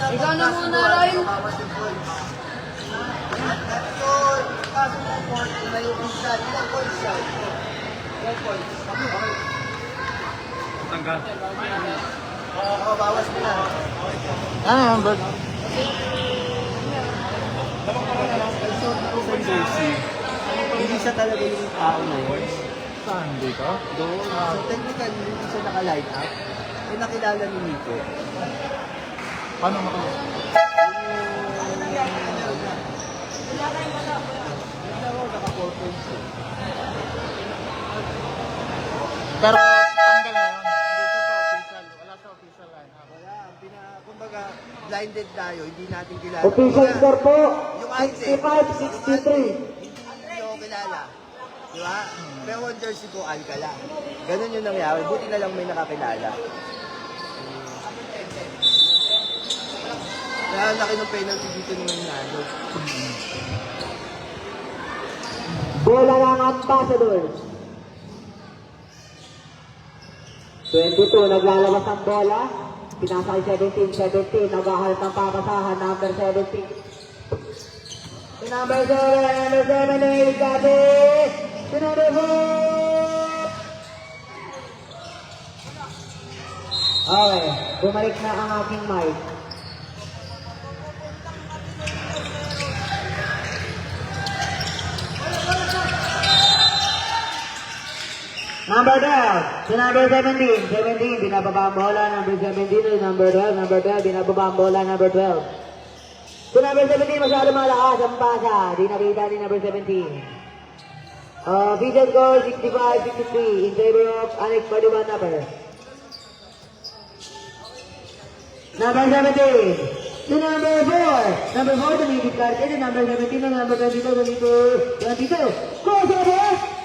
Ikaw na muna, Roy. Tanggal. Bawas mo na. Ano yan, Bert? Hindi siya talaga yung tao na yun. Saan dito? Doon. So technically, hindi siya naka-light up. Eh nakilala ni Nico. Paano maka? Pero tanggal na yun. Hindi siya sa official. Wala sa official line. Wala. Kumbaga, blinded tayo. Hindi natin kilala. Official score po. Yung item. 65-63. Hindi ako kilala. Di ba? Pero ang jersey ko, Alcala. Ganun yung nangyari. Buti na lang may nakakilala. Kaya laki ng penalty dito nung nanalo. Bola ng Ambassadors. 22, naglalabas ang bola. Pinasa kay 17, naghahalap ng papasahan, number 17. Si number 7, Gabi. Si number 4. Okay, bumalik na ang aking mic. Number 12, si number 17, binababa ang bola, number 17, si number 12, binababa ang bola, number 12. Si number 17, masyado malakas ang pasa, di nakita ni number 17. Official score, 65-63, in favor of Alex Padiwan Napper. Number 17, si number 4, tumibig karte, si number 17, number 22, scores over!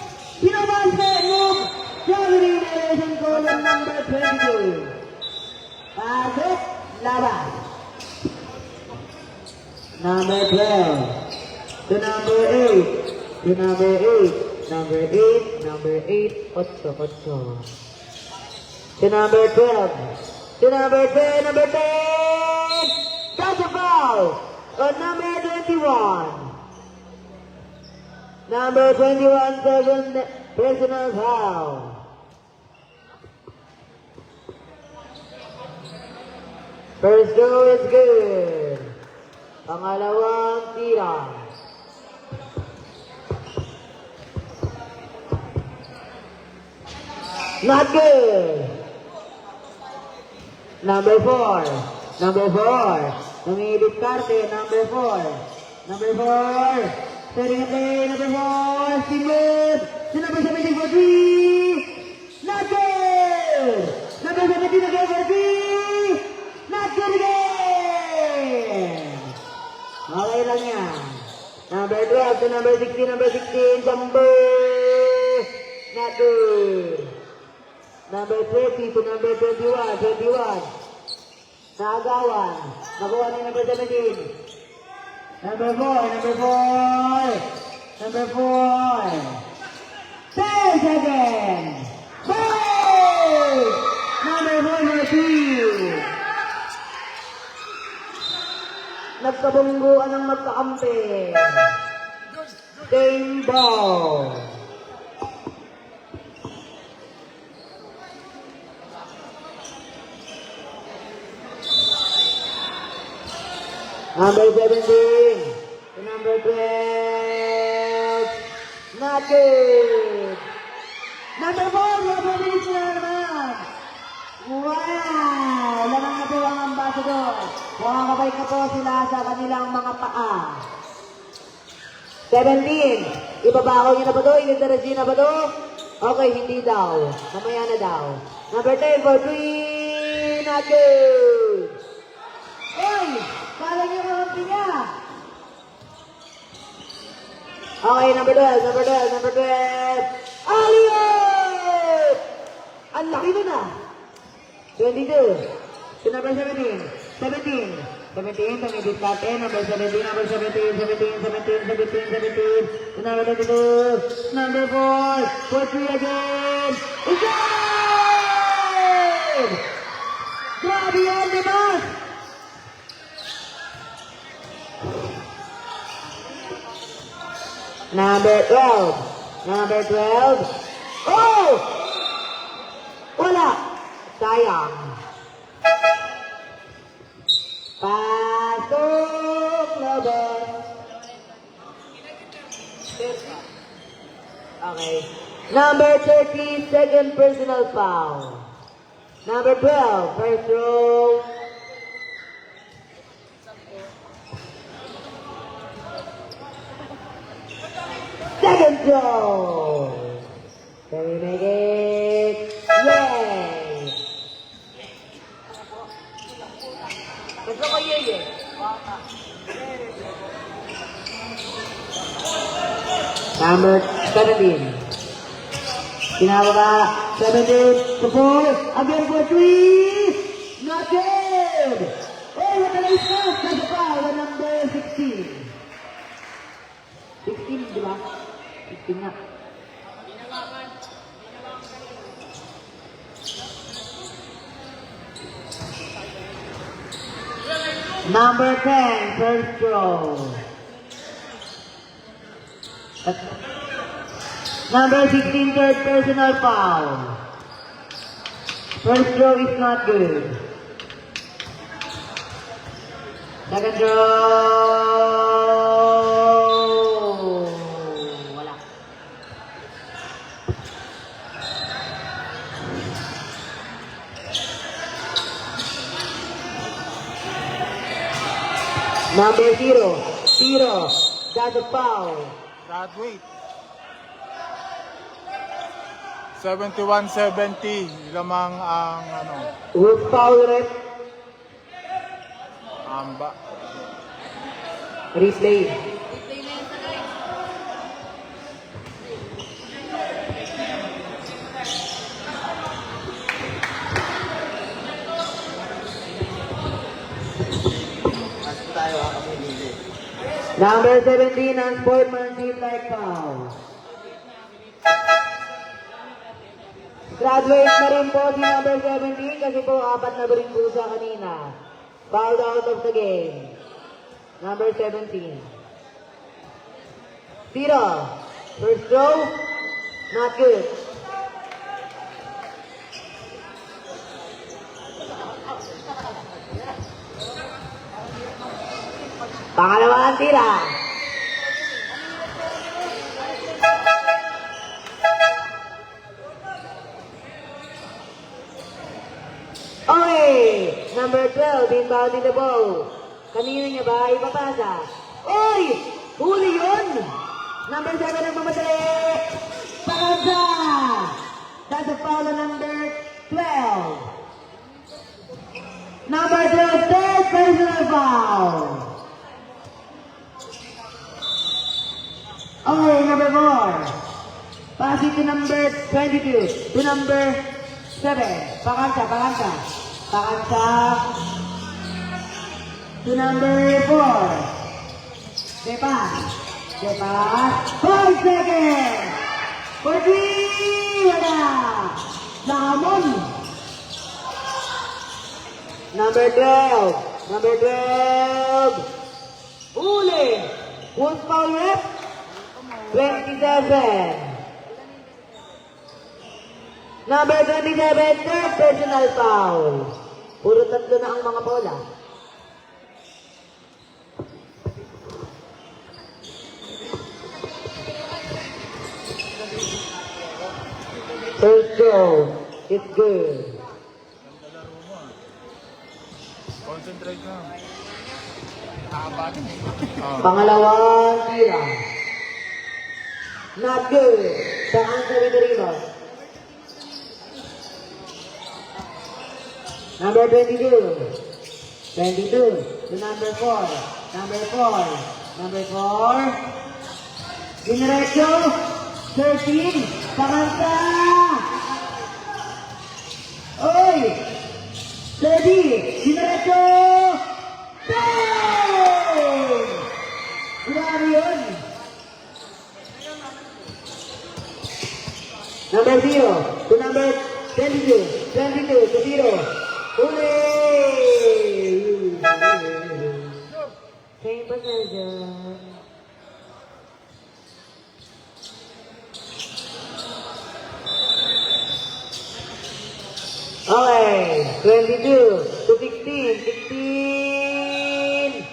Pinabasket move, Gravity Generation Column number 22. Pasok, labas. Number 12. To number 8. To number 8. Number 8. Number 8. 8. To number 12. To number 10. Number 10. That's a foul. On number 21. Number 21, 7, personal foul. First go is good. Pangalawang tira. Not good. Number 4. Number 4. Namilip karte. Number 4. Number 4. Setting play. Number 4. Simip. To number 17 for 3. Not good. Number 17 again for 3. Not good again. Okay lang yan. Number 12 to number 16. Number 16. Jumper. Not good. Number 30 to number 21. 21. Naagawan. Nakuha ni number 17. Number 4. Number 4. Number 4. 10 seconds. Break! Number 4 for 2. Nagkabungguan ng magkakampi. Game ball. Number 17 to number 12. Not good. Number 4, number 3 na naman. Wow! Lamang na po ang ambassador. Makakabalik na po sila sa kanilang mga paa. 17. Ibabaho niyo na ba ito? Iliteracy na ba ito? Okay, hindi daw. Mamaya na daw. Number 10 for 3. Not good. Hey! Kala niyo kakampi niya. Okay, number 12, number 12, number 12. Aliyot! Ang laki nun ah. 22. To number 17. 17. 17, tumibit natin. Number 17, number 17, 17, 17, 17, 17. To number 22. Number 4. For 3 again. Again! Grabe yan, diba? Number 12. Number 12. Oh! Wala. Sayang. Pasok labas. Okay. Number 30, second personal foul. Number 12, first row. Second throw. Can we make it? Yay! Gusto ko yun eh. Number 17. Tinawag ka. 17 to 4. Again for 3. Not good. Oh, what a nice pass. That's a foul. Number 16. 16, di ba? 16 nga. Number 10, first row. Number 16, third personal foul. First row is not good. Second row. Wala. Number 0. That's a foul. Graduate. 71-70. Lamang ang ano, With foul rep. amba. Replay. Number 17, unsportsmanship like foul. Graduate na rin po si number 17 kasi po apat na rin po siya kanina. Fouled out of the game. Number 17. 0. First throw, not good. Pangalawang tira. Okay, number 12, inbounding the ball. Kanino niya ba ipapasa? Oy! Huli yun! Number 7 ang mamadali! Pakansa! That's a foul on number 12. Number 12, third personal foul. Okay, number 4. Pass it to number 22. To number 7. Pakansa, pakansa. Pakansa. To number 4. Depas. Depas. 5 seconds. 40. Wala. Nahamon. Number 12. Number 12. Uli. Full foul rep. 27. Number 27, third personal foul. Puro tatlo na ang mga bola. Third throw. It's good. Concentrate na. Pangalawang tira. Not good. Saan sa rebound? Number 22. 22 to number 4. Number 4. Number 4. Diniretso. 13. Pakansa. Oy! 30. Diniretso. 10! Grabe yun. Number 0 to number 22. 22 to 0. Hooray! Same position. Okay, 22 to 16. 16.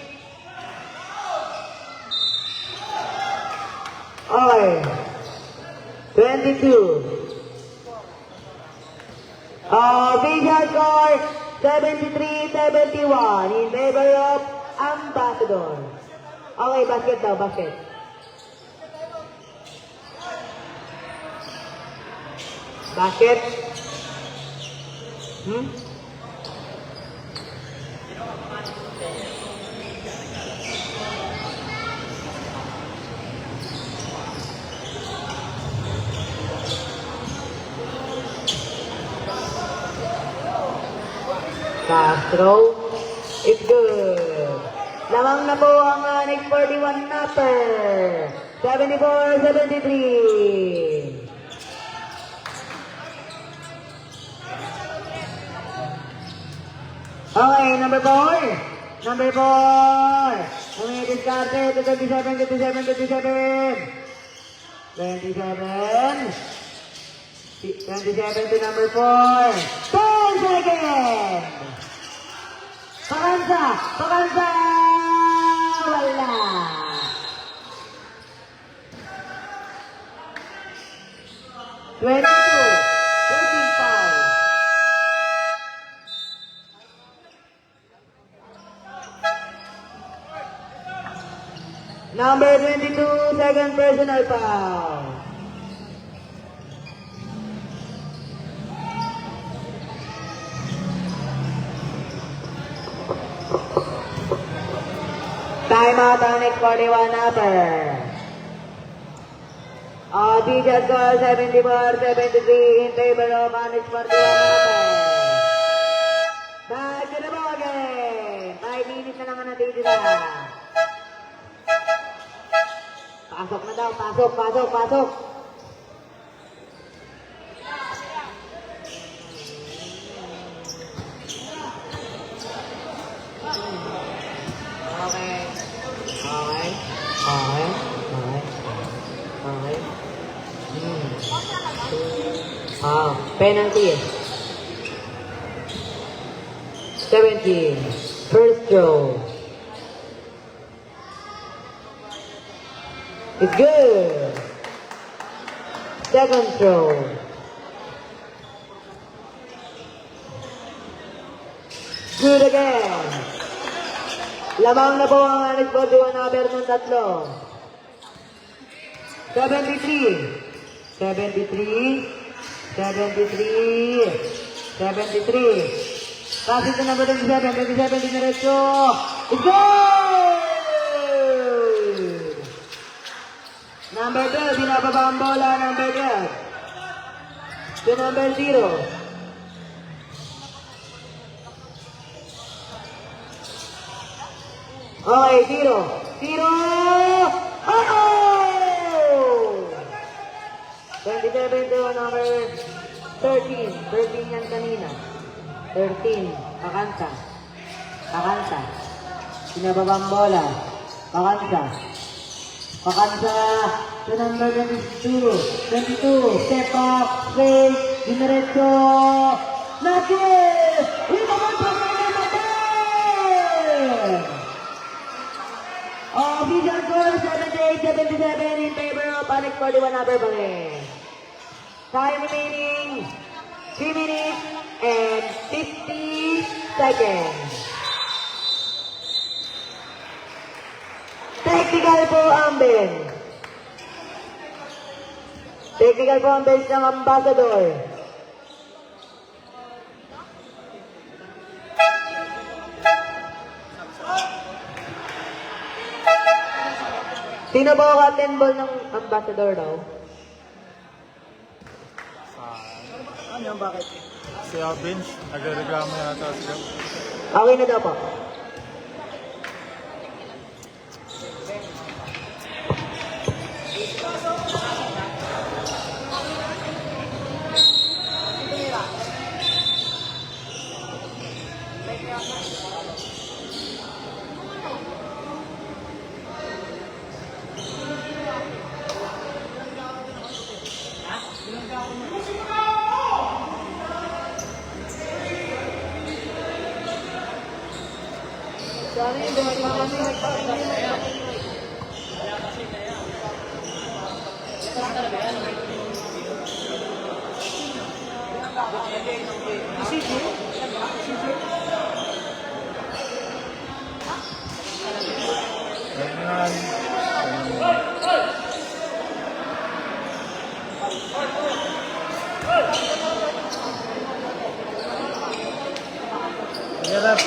Okay, 22. Official score 73-71 in favor of Ambassador. Okay, basket daw, basket. Basket. Castro, it's good. Lamang na po ang next 41 napper. 74-73. Okay, number 4. Number 4. May discarded to 27, 27, 27. 27. 27 to number 4. 10 seconds. Pakansa! Pakansa! Wala! Shooting foul. Number 22, second personal foul. Timeout ang next 41 upper. Teacher score 74-73 in favor of our next 41 upper. Back to the ball game. 5 minutes na lang ang natitira. Pasok na daw, pasok, pasok, pasok. Okay. Okay. Okay. Okay. Okay. Penalty. 17. First throw. It's good. Second throw. Good again. Lamang na po ang Alex Bordeaux number ng tatlo. 73. 73. 73. 73. Passing to number 27. 27 dinerecho. It's good! Number 12. Binababa ang bola. Number 12. To number 0. Okay, 0. 0! Oh! 27 to number 13. 13 yan kanina. 13. Pakanta. Pakanta. Sinababang bola. Pakanta. Pakanta to number 22. 22. Step up. Straight. Dinerecho. Nakil! Rebound from number 10! Official score 78-77 in favor of Alex 41 number pa rin. Time remaining 3 minutes and 50 seconds. Technical po ang bench. Technical po ang bench ng Ambassador. Sino po ang captain ball ng Ambassador daw? Ano yung bakit? Si Bench, nagreklamo yata sila. Okay na daw po. Ganyan. Hirap.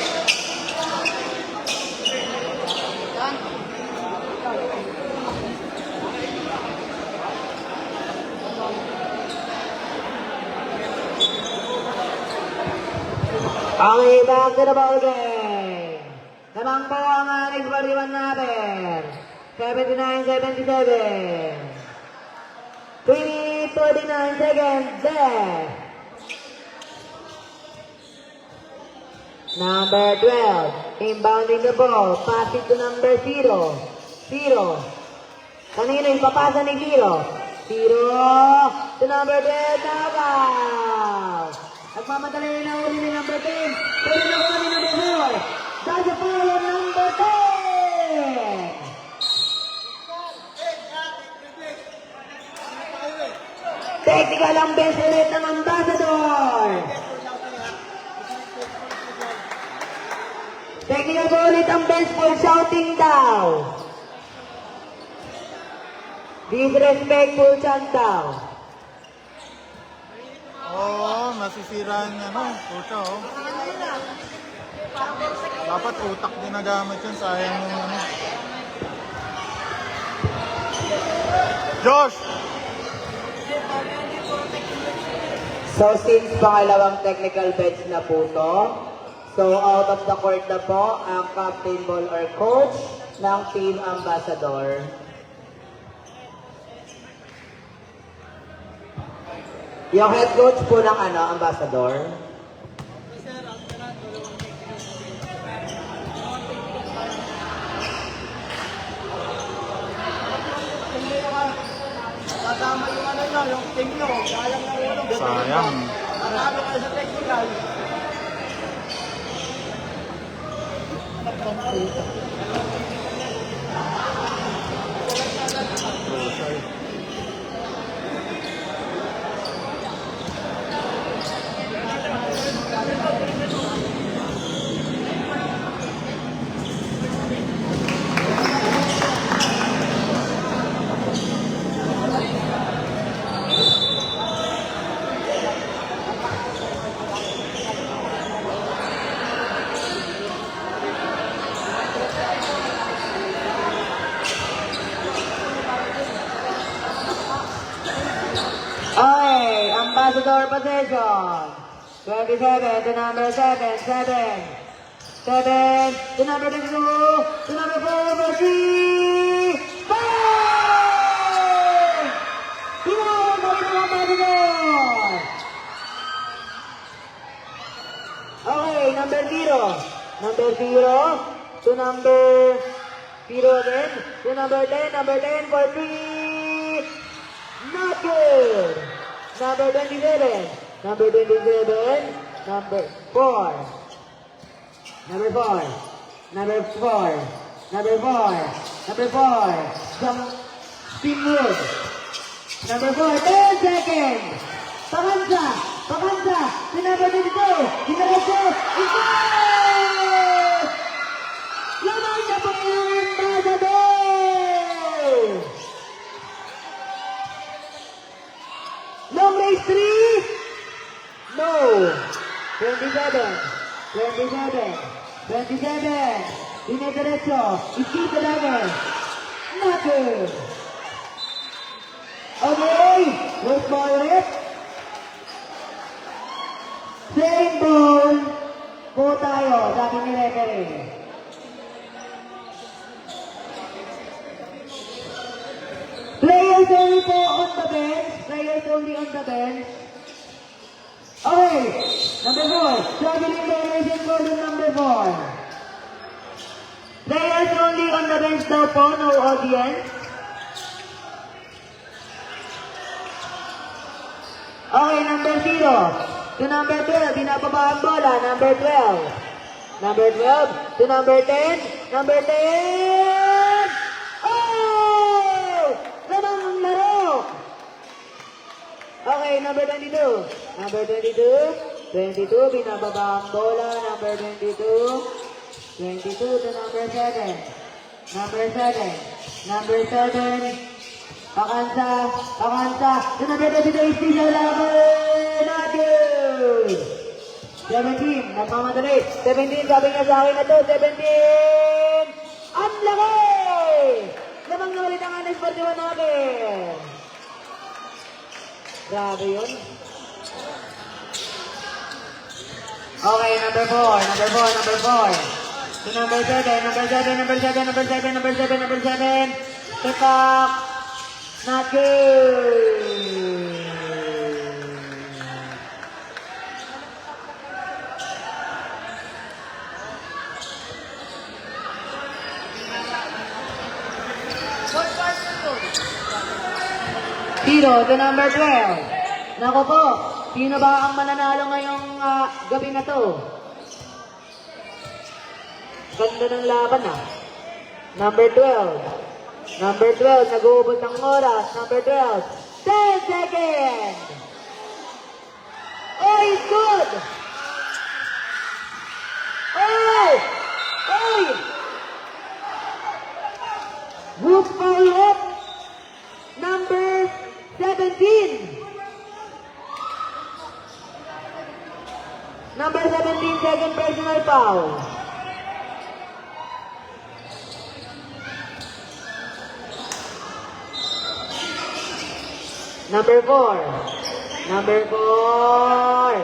Okay, back to the ball game. Namang po ang Alex 41 natin. 79-77. 29 seconds left. Number 12, inbounding the ball, passing to number 0. 0. Kanino yung papasa ni 0? 0 to number 12, knockout. Nagmamadali na uli ni number 10. Pero nakuha ni number 4. That's a foul on number 10. Technical ang bench ulit ng Ambassador. Technical po ulit ang bench for shouting daw. Disrespectful chant daw. Oo, nasisira niya, no? Puta, oh. Dapat utak din nagamit yun, sayang yung ano. Josh! So since pangalawang technical bench na po to, so out of the court na po ang captain ball or coach ng Team Ambassador. Yung head coach po ng Ambassador. Kasama yung ano nyo, yung team nyo. Sayang na ulo. Sayang. Talo ka sa technical. Okay, ambassador possession. 27 to number 7, 7. 7 to number 22, to number 4, for 3. Bang! Pinawag mo rin ang ambassador. Okay, number 0. Number 0 to number 0 again. To number 10, for 3. Not good. Number 27. Number 27. Number 4. Number 4. Number 4. Number 4. Number 4. Steamwood. Number 4. 10 seconds. Pakansa. Pakansa. Si number 22. Dinaretso. Ikot! Lamang na po yung Ambassador! Long race 3? No. 27. 27. 27. Dinidiretso. Skip the level. Not good. Okay. Let's ball it. Same ball. Po tayo. Sabi ni referee. Players only po on the bench. Players only on the bench. Okay. Number 4. Traveling violation code on number 4. Players only on the bench daw po. No audience. Okay, number 0. To number 12. Binababa ang bola. Number 12. Number 12. To number 10. Number 10. Oh! Lamang ang laro. Okay, number 22. Number 22. 22. Binababa ang bola. Number 22. 22 to number 7. Number 7. Number 7. Pakansa, Pakansa, to number 22, Steve Laban, not good. 17, nagmamadali. 17, sabi niya sa akin na to, 17. Ang laki! Lamang na ulit ang Anes Fortuna natin. Grabe yun. Okay, number 4, number 4, number 4. To number 7, number 7, number 7, number 7, number 7, number 7. Tikak. Not good. Zero to number 12. Nako po, sino ba ang mananalo ngayong gabi na to? Ganda ng laban ah. Number 12. Number 12, nag-uubos ng oras. Number 12, 10 seconds! Oh, it's good! Oh! Oh! Group foul up. Number 17. Number 17, second personal foul. Number 4. Number 4.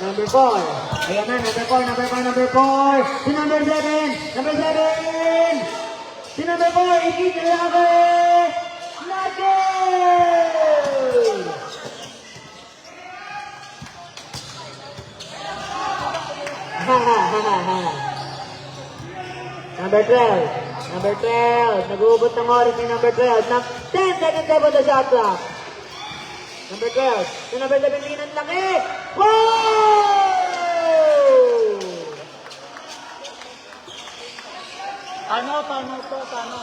Number 4. Ayan na, number 4, number 4, number 4. Si number 7. Number 7. Si number 4, ikit na laban. Not good! Ha ha ha ha. Number 12. Number 12, nag-uubot ng oras ni number 12. 10 seconds left on the shot clock. Number 12. To number 17, ang laki! Wow! Tano to, tano.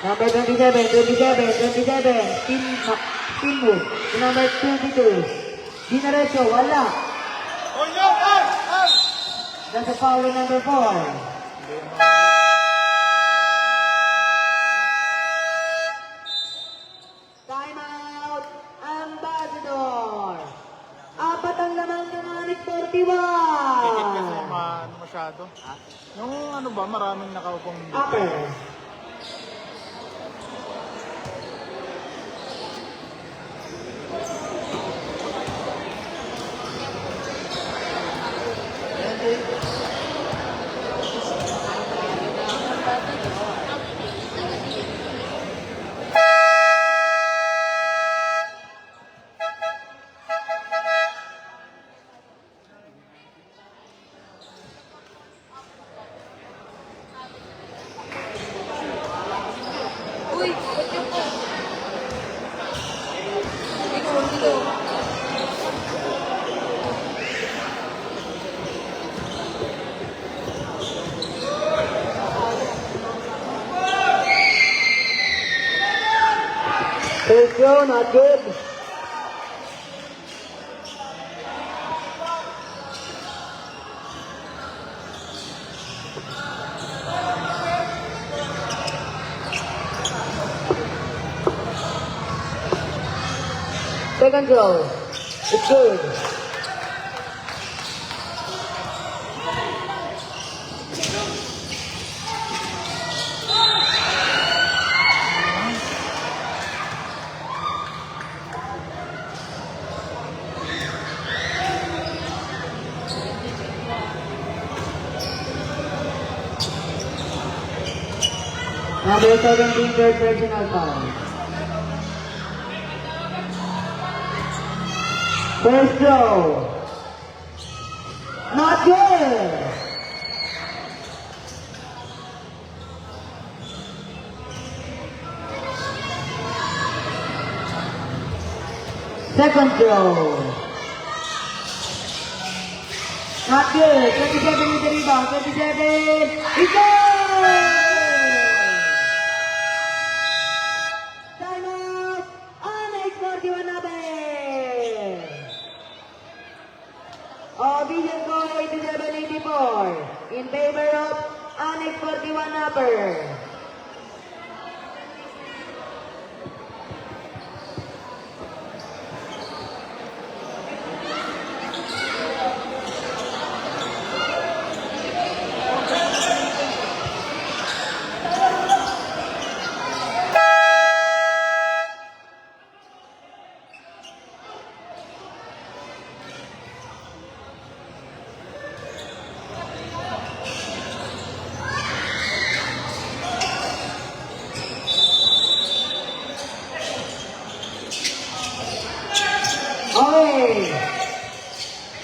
Number 27. Team move. To number 22. Dinaretso, wala. That's a foul with number 4. Timeout, Ambassador. Apat ang laman ng Onyx 41. Dikit kasi masyado. Yung ano ba, maraming nakaupong Upper. Uy, ba't yung po? Ikaw, dito. First throw, not good. Second throw. It's good. Number 17, third personal foul. First throw. Not good. Second throw. Not good. 27 with the rebound. 27. It's good! Timeout. Onyx 41 natin. Vision score 87-84 in favor of Onyx 41 upper.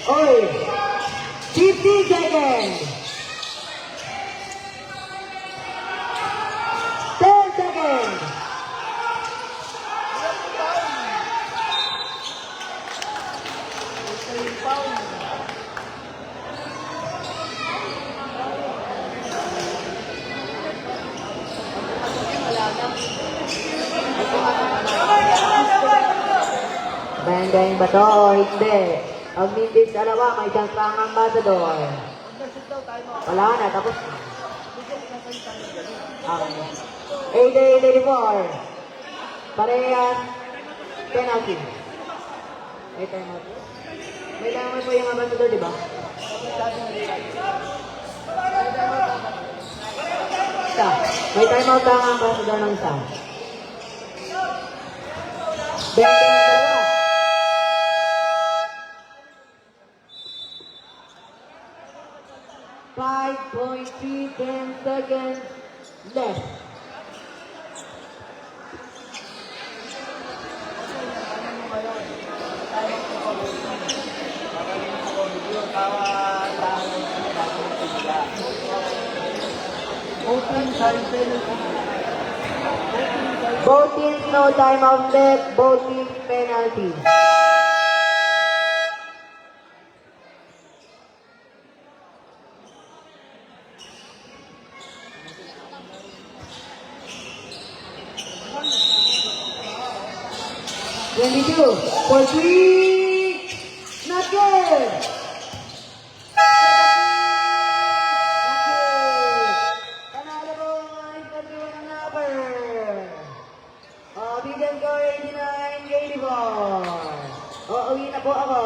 Oi! 50 seconds! 10 seconds! Bang-bang ba to o hindi? Pag mintis dalawa, may chance pa ang ambassador. Wala na, tapos na. Okay. 8-8-84. Parehas. Penalty. May timeout. May timeout po yung ambassador, di ba? Isa. May timeout pa ang ambassador ng isa. Bang-bang dalawa. 5.3 seconds left. Open side penalty. Open side Both teams no timeout left. Both teams penalty. "22 for 3. Not good. Panalo po ang pagdiwa ng number. Bidan ko 89, 84. Uuwi na po ako.